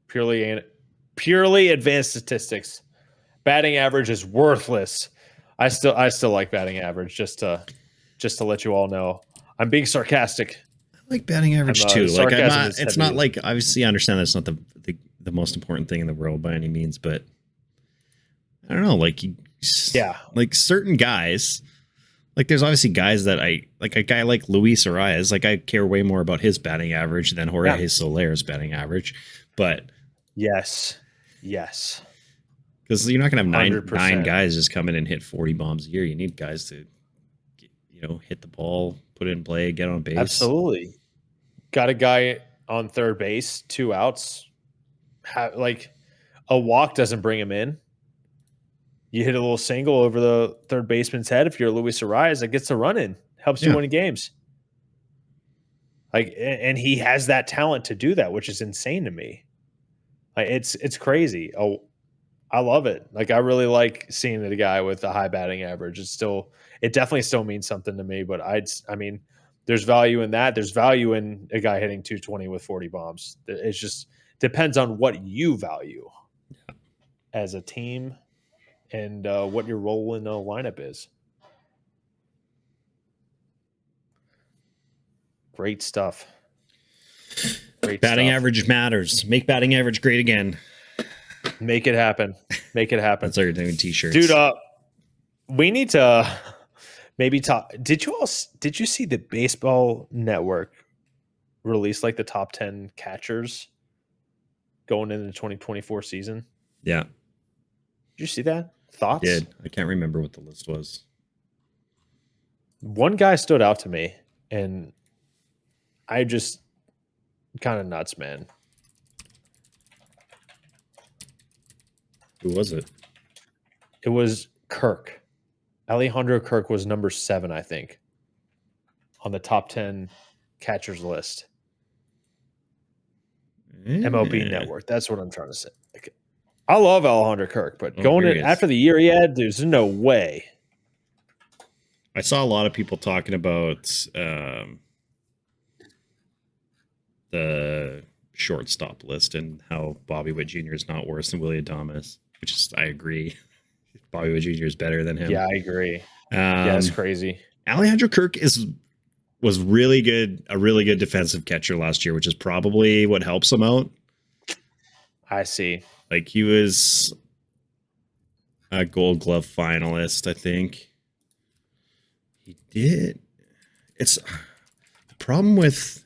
Purely advanced statistics. Batting average is worthless. I still like batting average. Just to let you all know, I'm being sarcastic. I like batting average too. Like I'm not. It's not like, obviously I understand that's not the most important thing in the world by any means, but I don't know. Like like certain guys. Like there's obviously guys that I like. A guy like Luis Arias. Like I care way more about his batting average than Jorge Soler's batting average. But yes, because you're not gonna have nine guys just come in and hit 40 bombs a year. You need guys to, hit the ball, put it in play, get on base. Absolutely. Got a guy on third base, 2 outs. Like a walk doesn't bring him in. You hit a little single over the third baseman's head. If you're Luis Arias, that gets a run in, helps you win games. Like, and he has that talent to do that, which is insane to me. Like, it's crazy. Oh, I love it. Like, I really like seeing a guy with a high batting average. It definitely still means something to me. But I mean, there's value in that. There's value in a guy hitting 220 with 40 bombs. It's just depends on what you value as a team. And what your role in the lineup is. Great stuff. Batting average matters. Make batting average great again. Make it happen. That's all you're doing. T-shirts, dude. We need to maybe talk. Did you see the Baseball Network release like the top 10 catchers going into the 2024 season? Yeah. Did you see that? Thoughts? I did. I can't remember what the list was. One guy stood out to me, and I just kind of nuts, man. Who was it? It was Kirk. Alejandro Kirk was number 7, I think, on the top 10 catchers list. MLB Network. That's what I'm trying to say. I love Alejandro Kirk, but going in after the year he had, there's no way. I saw a lot of people talking about the shortstop list and how Bobby Witt Jr. is not worse than Willie Adames, which is, I agree. Bobby Witt Jr. is better than him. Yeah, I agree. Yeah, it's crazy. Alejandro Kirk was really good, a really good defensive catcher last year, which is probably what helps him out. I see. Like he was a Gold Glove finalist, I think. He did. It's the problem with.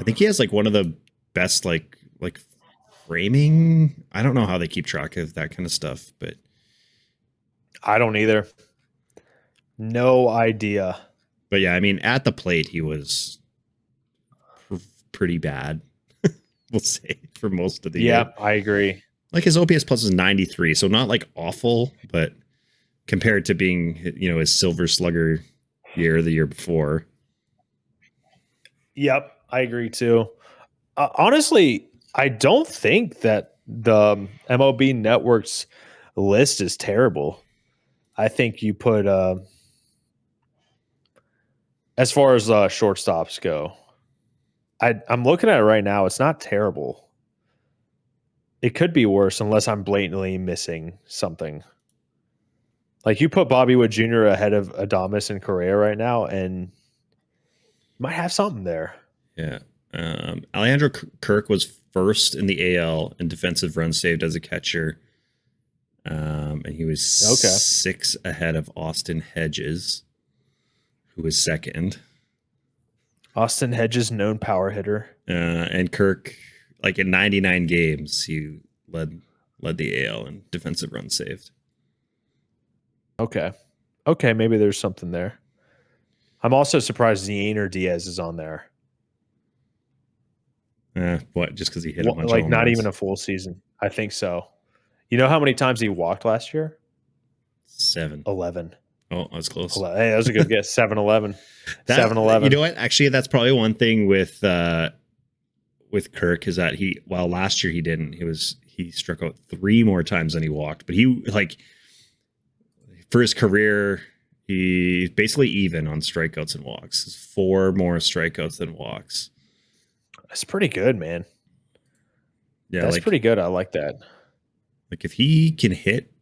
I think he has like one of the best like framing. I don't know how they keep track of that kind of stuff, but I don't either. No idea. But yeah, I mean, at the plate, he was pretty bad. We'll say for most of the year. Yeah, I agree. Like his OPS plus is 93, so not like awful, but compared to being, his Silver Slugger year the year before. Yep, I agree too. Honestly, I don't think that the MLB Network's list is terrible. I think you put, as far as shortstops go, I'm looking at it right now. It's not terrible. It could be worse unless I'm blatantly missing something. Like you put Bobby Witt Jr. ahead of Adames and Correa right now, and you might have something there. Yeah. Alejandro Kirk was first in the AL in defensive runs saved as a catcher. And he was 6 ahead of Austin Hedges, who was second. Austin Hedges, known power hitter. And Kirk, like in 99 games, he led the AL in defensive runs saved. Okay, maybe there's something there. I'm also surprised Yainer Diaz is on there. What? Just because he hit a bunch like of not even a full season. I think so. You know how many times he walked last year? 7. 11. Oh, that's close. Hey, that was a good guess. 7-11. 7-11. You know what? Actually, that's probably one thing with Kirk is that while last year he didn't, he he struck out 3 more times than he walked. But he like for his career, he's basically even on strikeouts and walks. 4 more strikeouts than walks. That's pretty good, man. Yeah, that's like, pretty good. I like that. Like if he can hit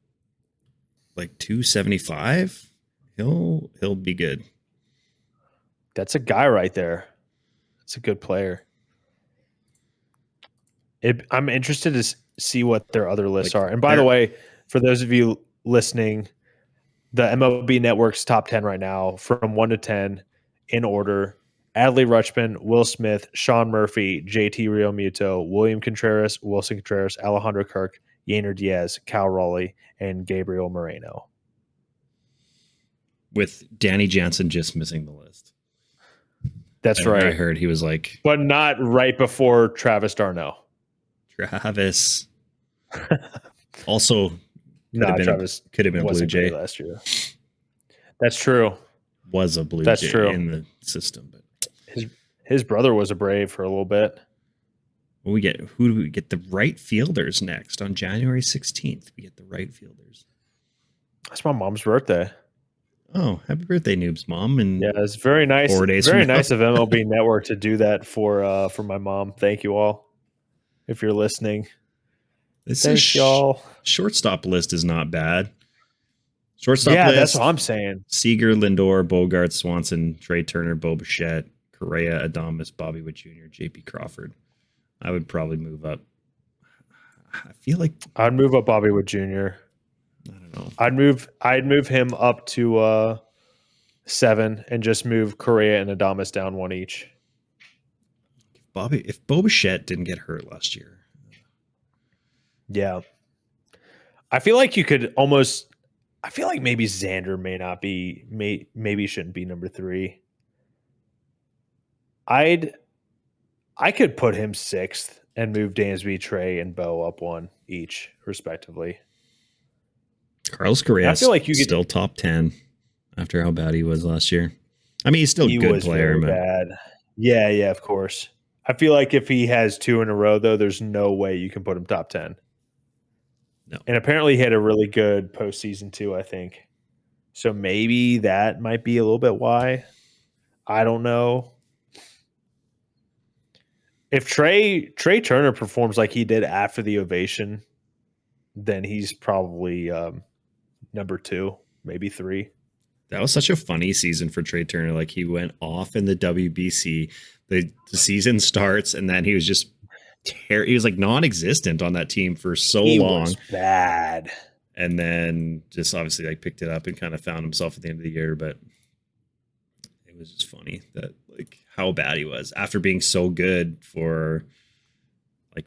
like 275, he'll be good. That's a guy right there. That's a good player. I'm interested to see what their other lists Like, are. And by the way, for those of you listening, the MLB Network's top 10 right now from 1 to 10 in order: Adley Rutschman, Will Smith, Sean Murphy, JT Realmuto, William Contreras, Wilson Contreras, Alejandro Kirk, Yainer Diaz, Cal Raleigh, and Gabriel Moreno. With Danny Jansen just missing the list. That's right. I heard he was like... But not right before Travis d'Arnaud. Travis. Also, could have been a Blue Jay last year. That's true. Was a Blue Jay in the system, but his brother was a Brave for a little bit. Who do we get? The right fielders next on January 16th. We get the right fielders. That's my mom's birthday. Oh, happy birthday, Noob's mom! And yeah, it's very nice. 4 days very nice of MLB Network to do that for my mom. Thank you all, if you're listening. Thanks, y'all. Shortstop list is not bad. Shortstop list. That's what I'm saying. Seager, Lindor, Bogart, Swanson, Trey Turner, Bo Bichette, Correa, Adames, Bobby Witt Jr., J.P. Crawford. I would probably move up. I feel like I'd move up Bobby Witt Jr. I don't know. I'd move him up to 7 and just move Correa and Adames down 1 each. If Bo Bichette didn't get hurt last year. Yeah. I feel like you could almost – I feel like maybe Xander may not be – maybe shouldn't be number 3. I could put him 6th and move Dansby, Trey, and Bo up 1 each, respectively. Carlos Correa still top 10 after how bad he was last year. I mean, he's still a good player. Very bad. Yeah, of course. I feel like if he has 2 in a row, though, there's no way you can put him top 10. No. And apparently he had a really good postseason too, I think. So maybe that might be a little bit why. I don't know. If Trey Turner performs like he did after the ovation, then he's probably number 2, maybe 3. That was such a funny season for Trey Turner. Like he went off in the WBC. The season starts, and then he was just he was like non-existent on that team for so long. He was bad. And then just obviously like picked it up and kind of found himself at the end of the year. But it was just funny that like how bad he was after being so good for like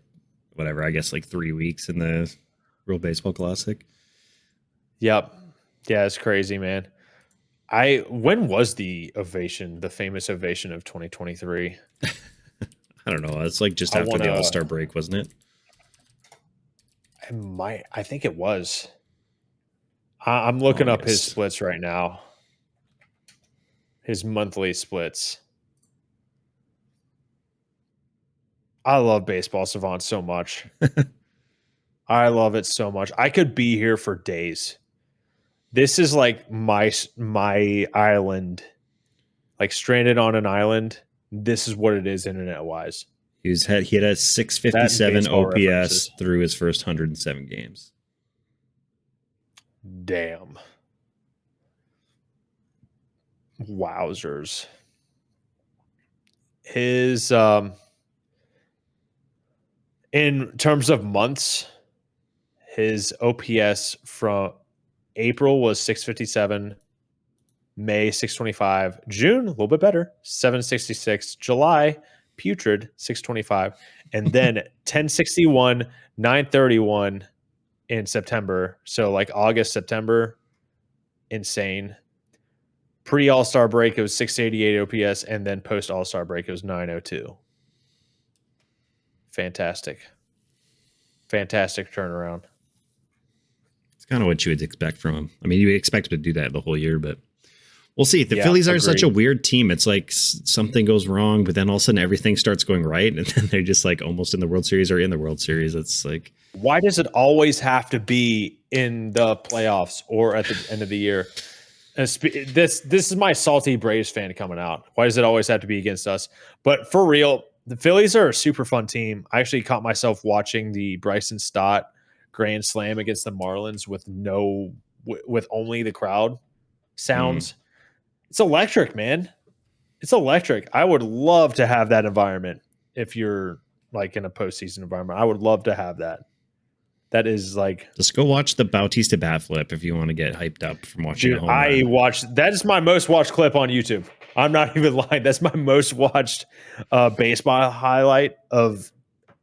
whatever, I guess like 3 weeks in the World Baseball Classic. Yep. Yeah, it's crazy, man. When was the ovation, the famous ovation of 2023? I don't know. It's like just after the All-Star break, wasn't it? I think it was. I'm looking up his splits right now. His monthly splits. I love Baseball Savant so much. I love it so much. I could be here for days. This is like my island, like stranded on an island. This is what it is internet-wise. He had a 657 OPS through his first 107 games. Damn. Wowzers. His in terms of months, his OPS from April was 657, May 625, June a little bit better, 766, July putrid 625, and then 1061, 931 in September. So like August, September, insane. Pre All-Star break it was 688 OPS, and then post All-Star break it was 902. Fantastic turnaround. It's kind of what you would expect from him. I mean, you would expect him to do that the whole year, but We'll see. The Phillies are such a weird team. It's like something goes wrong, but then all of a sudden everything starts going right, and then they're just like almost in the World Series or in the World Series. It's like, why does it always have to be in the playoffs or at the end of the year? This is my salty Braves fan coming out. Why does it always have to be against us? But for real, the Phillies are a super fun team. I actually caught myself watching the Bryson Stott grand slam against the Marlins with only the crowd sounds. It's electric, man. It's electric. I would love to have that environment if you're like in a postseason environment. I would love to have that. That is like, just go watch the Bautista bat flip if you want to get hyped up from watching. Dude, that is my most watched clip on YouTube. I'm not even lying. That's my most watched baseball highlight of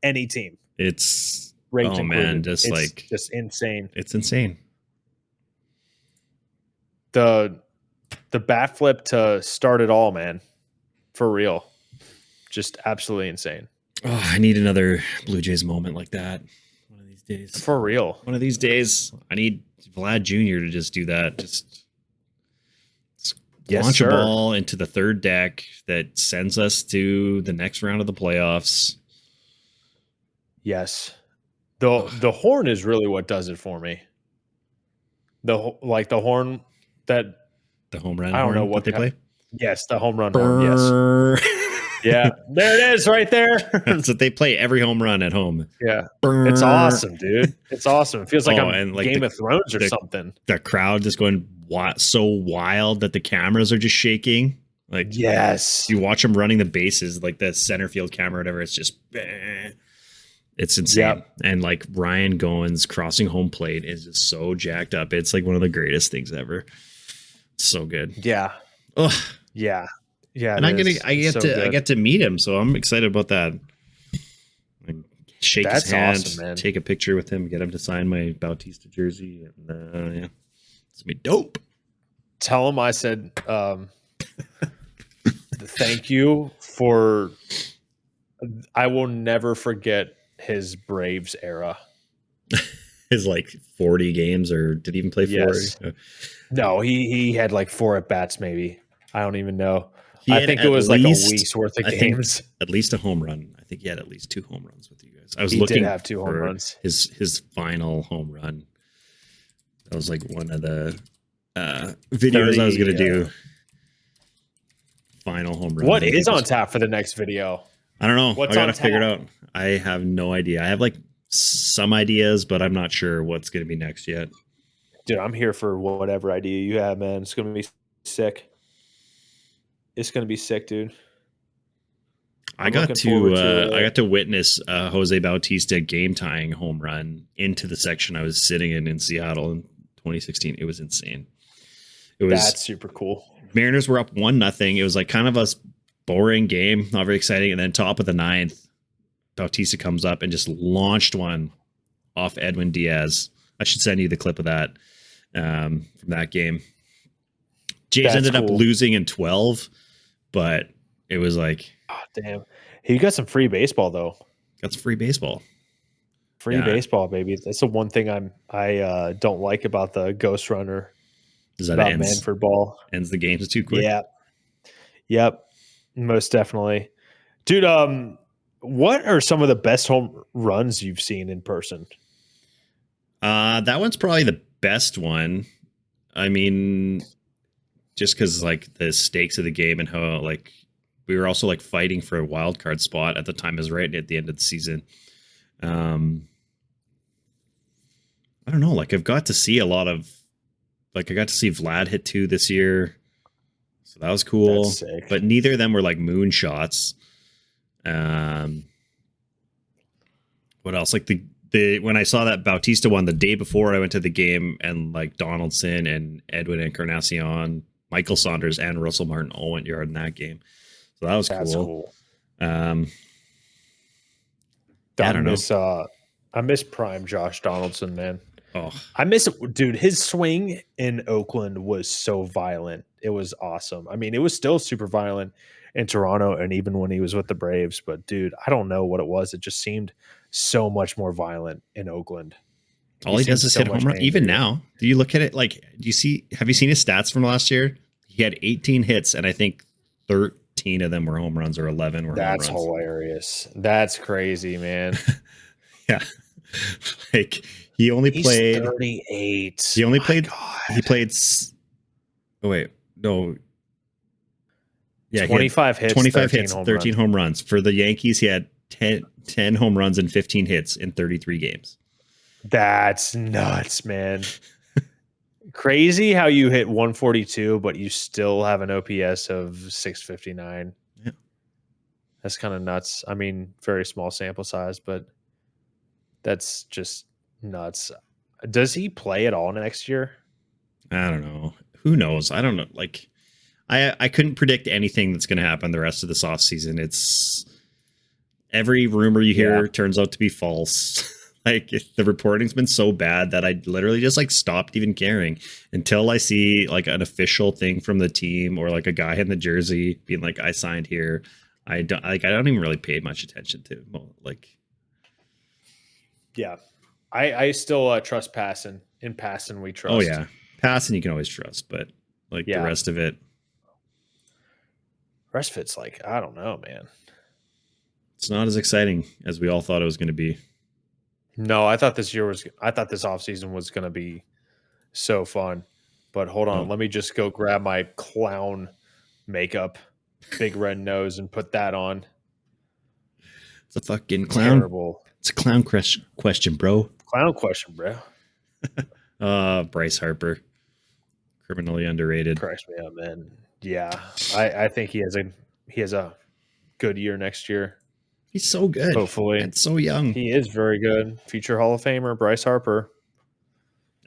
any team. It's just insane. It's insane. The bat flip to start it all, man. For real. Just absolutely insane. Oh, I need another Blue Jays moment like that. Days. For real. One of these days, I need Vlad Jr. to just do that. Just launch a ball into the third deck that sends us to the next round of the playoffs. Yes. The horn is really what does it for me. The horn that the home run. I don't know what they play. Yes, the home run horn. Yes. Yeah, there it is right there. That's what they play every home run at home. Yeah. It's awesome, dude. It's awesome. It feels like I'm like Game of Thrones or something. The crowd just going so wild that the cameras are just shaking. Like, yes. You watch them running the bases, like the center field camera or whatever. It's just, it's insane. Yep. And like Ryan Goins crossing home plate is just so jacked up. It's like one of the greatest things ever. So good. Yeah. Ugh. Yeah. Yeah, and I get to meet him, so I'm excited about that. Shake his hand, awesome, man. Take a picture with him, get him to sign my Bautista jersey, and yeah, it's gonna be dope. Tell him I said thank you for. I will never forget his Braves era. His like 40 games, or did he even play 40? Yes. No, he had like 4 at bats, maybe. I don't even know. I think it was like a week's worth of games. At least a home run. I think he had at least 2 home runs with you guys. I was he looking did have 2 home runs. His final home run. That was like one of the videos I was going to do. Final home run. What is on tap for the next video? I don't know. I got to figure it out. I have no idea. I have like some ideas, but I'm not sure what's going to be next yet. Dude, I'm here for whatever idea you have, man. It's going to be sick. It's going to be sick, dude. I got to witness Jose Bautista game tying home run into the section I was sitting in Seattle in 2016. It was insane. That's super cool. Mariners were up 1-0. It was like kind of a boring game, not very exciting. And then top of the 9th, Bautista comes up and just launched one off Edwin Diaz. I should send you the clip of that from that game. Jays ended up losing in 12. But it was like, oh, damn. He got some free baseball though. Got some free baseball. Free baseball, baby. That's the one thing I don't like about the Ghost Runner. Is that about Manfred ball? Ends the games too quick. Yeah. Yep. Most definitely, dude. What are some of the best home runs you've seen in person? That one's probably the best one. I mean, just because like the stakes of the game and how like we were also like fighting for a wild card spot at the time is right at the end of the season. I don't know. Like I've got to see a lot of like I got to see Vlad hit 2 this year, so that was cool. That's sick. But neither of them were like moon shots. What else? Like the when I saw that Bautista one the day before I went to the game, and like Donaldson and Edwin Encarnacion, Michael Saunders and Russell Martin all went yard in that game. So that was cool. I don't know. I miss prime Josh Donaldson, man. Oh, I miss it, dude. His swing in Oakland was so violent. It was awesome. I mean, it was still super violent in Toronto and even when he was with the Braves. But dude, I don't know what it was. It just seemed so much more violent in Oakland. All he does is hit home run. Even now, do you look at it like? Have you seen his stats from last year? He he had 18 hits, and I think 13 of them were home runs, or 11 were home runs. That's hilarious. That's crazy, man. Yeah. Like he only He's played 38. He only My played God. he played oh wait, no. Yeah, 25 hits, 25 13 hits, home 13 runs. home runs. For the Yankees, he had 10 home runs and 15 hits in 33 games. That's nuts, man. Crazy how you hit 142, but you still have an OPS of 659. Yeah. That's kind of nuts. I mean, very small sample size, but that's just nuts. Does he play at all next year? I don't know. Who knows? I don't know. Like I couldn't predict anything that's going to happen the rest of this offseason. It's every rumor you hear turns out to be false. Like the reporting's been so bad that I literally just like stopped even caring until I see like an official thing from the team or like a guy in the jersey being like, I signed here. I don't even really pay much attention to like. Yeah. I still trust Passan. In Passan, we trust. Oh yeah. Passan you can always trust, but like the rest of it. Rest of it's like, I don't know, man. It's not as exciting as we all thought it was going to be. No, I thought this offseason was going to be so fun. But hold on, let me just go grab my clown makeup, big red nose, and put that on. It's a fucking clown. Terrible. It's a clown question, bro. Clown question, bro. Bryce Harper. Criminally underrated. Cracks me up, man. Yeah. I think he has a good year next year. He's so good. Hopefully. And so young. He is very good. Future Hall of Famer, Bryce Harper.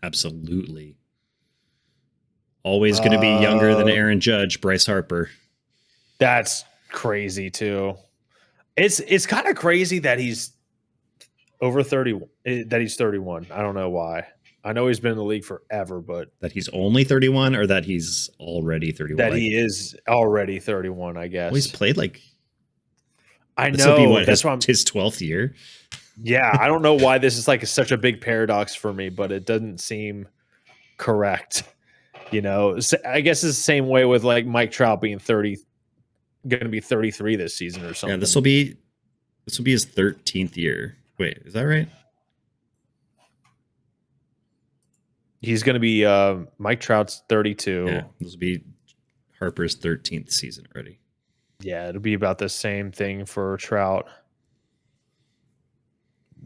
Absolutely. Always going to be younger than Aaron Judge, Bryce Harper. That's crazy too. It's kind of crazy that he's over 30, that he's 31. I don't know why. I know he's been in the league forever, but that he's only 31 or that he's already 31. That he is already 31, I guess. Well, he's played like I know that's his 12th year. Yeah, I don't know why this is like such a big paradox for me, but it doesn't seem correct. You know, I guess it's the same way with like Mike Trout being going to be 33 this season or something. Yeah, this will be his 13th year. Wait, is that right? He's going to be Mike Trout's 32. Yeah, this will be Harper's 13th season already. Yeah, it'll be about the same thing for Trout.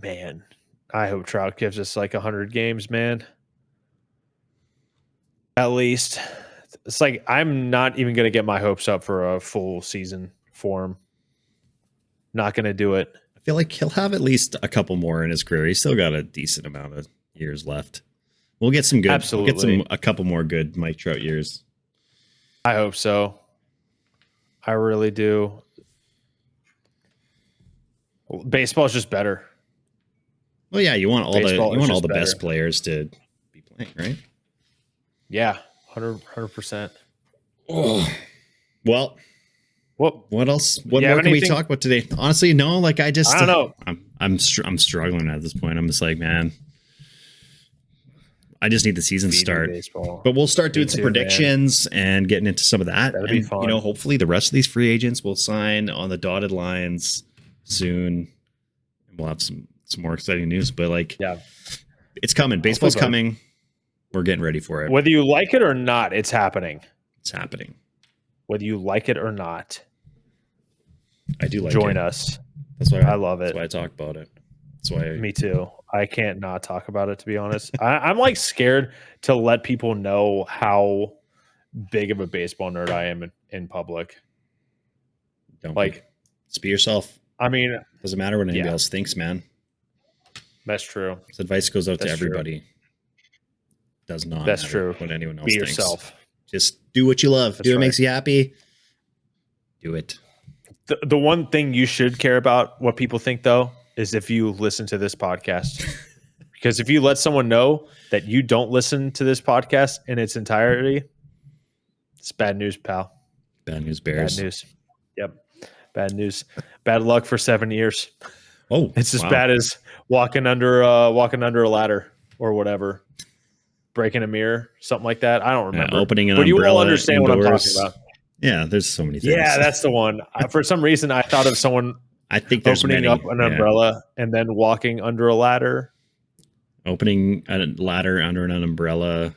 Man, I hope Trout gives us like 100 games, man. At least. It's like I'm not even going to get my hopes up for a full season for him. Not going to do it. I feel like he'll have at least a couple more in his career. He's still got a decent amount of years left. We'll get some good. Absolutely. We'll get a couple more good Mike Trout years. I hope so. I really do. Baseball is just better. Well, yeah, you want all the best players to be playing, right? Yeah, 100%. Oh. Well, what else? What more can we talk about today? Honestly, no. Like I don't know. I'm struggling at this point. I'm just like, man, I just need the season to start. Baseball. But we'll start doing some predictions and getting into some of that. That'll be fun. You know, hopefully the rest of these free agents will sign on the dotted lines soon. And we'll have some more exciting news. But like, yeah, it's coming. Baseball's coming. We're getting ready for it. Whether you like it or not, it's happening. It's happening. Whether you like it or not, I do like it. Join us. That's why I love it. That's why I talk about it. That's why. Me too. I can't not talk about it, to be honest. I'm like scared to let people know how big of a baseball nerd I am in public. Don't just be yourself. I mean, doesn't matter what anybody else thinks, man. That's true. This advice goes out to everybody. True. Does not. That's matter true. What anyone else be thinks. Yourself. Just do what you love. Do what makes you happy. Do it. The one thing you should care about what people think, though, is if you listen to this podcast. Because if you let someone know that you don't listen to this podcast in its entirety, it's bad news, pal. Bad news bears. Bad news. Yep. Bad news. Bad luck for 7 years. Oh, it's as bad as walking under a ladder or whatever. breaking a mirror, something like that. I don't remember. Opening an but you all umbrella understand what I'm talking indoors. about. Yeah, there's so many things. Yeah, that's the one. For some reason, I thought of someone I think there's opening many. up an umbrella and then walking under a ladder. Opening a ladder under an umbrella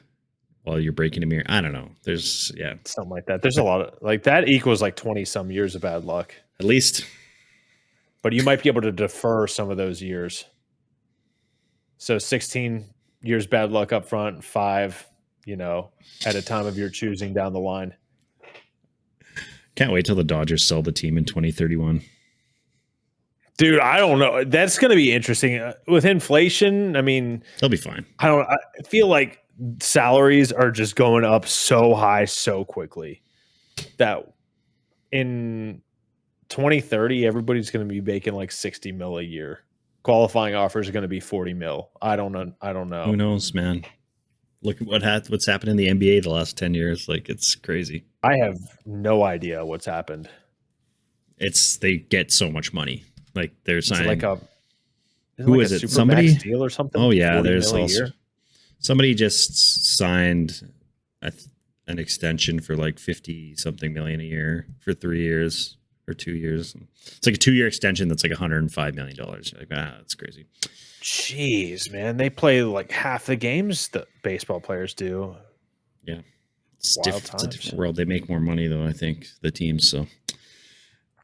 while you're breaking a mirror. I don't know. There's Something like that. There's a lot of like that equals like 20 some years of bad luck. at least. But you might be able to defer some of those years. So 16 years bad luck up front, 5, at a time of your choosing down the line. Can't wait till the Dodgers sell the team in 2031. Dude, I don't know. That's going to be interesting. With inflation, I mean, They'll be fine. I feel like salaries are just going up so high so quickly that in 2030, everybody's going to be making like 60 mil a year. Qualifying offers are going to be 40 mil. I don't know. Who knows, man? Look at what's happened in the NBA the last 10 years. Like, it's crazy. I have no idea what's happened. They get so much money. Like, they're signing. Who is it? Somebody deal or something? Oh yeah, there's also somebody just signed an extension for like 50 something million a year for 3 years or 2 years. It's like a 2-year extension that's like $105 million. You're like, that's crazy. Jeez, man, they play like half the games that baseball players do. Yeah, it's a different world. They make more money though, I think, the teams. So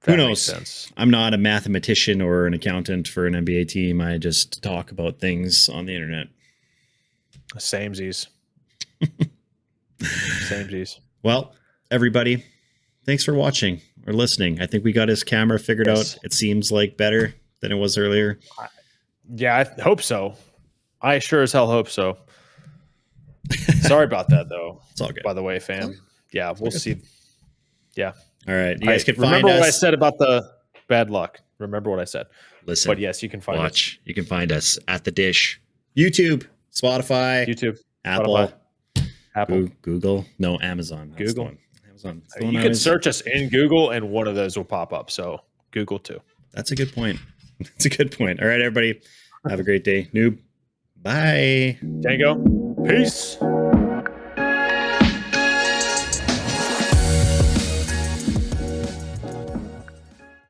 who knows? I'm not a mathematician or an accountant for an NBA team. I just talk about things on the internet. Samesies. Samesies. Well, everybody, thanks for watching or listening. I think we got his camera figured out. It seems like better than it was earlier. Yeah, I hope so. I sure as hell hope so. Sorry about that, though. It's all good. By the way, fam. Yeah, we'll see. Yeah. All right. You guys can find us. Remember what I said about the bad luck. Remember what I said. Listen. But yes, you can find us. You can find us at The Dish. YouTube, Spotify, Apple, Google. No, Amazon. That's Google. Amazon. You can search us in Google, and one of those will pop up. So Google too. That's a good point. That's a good point. All right, everybody. Have a great day. Noob. Bye. Tango. Peace.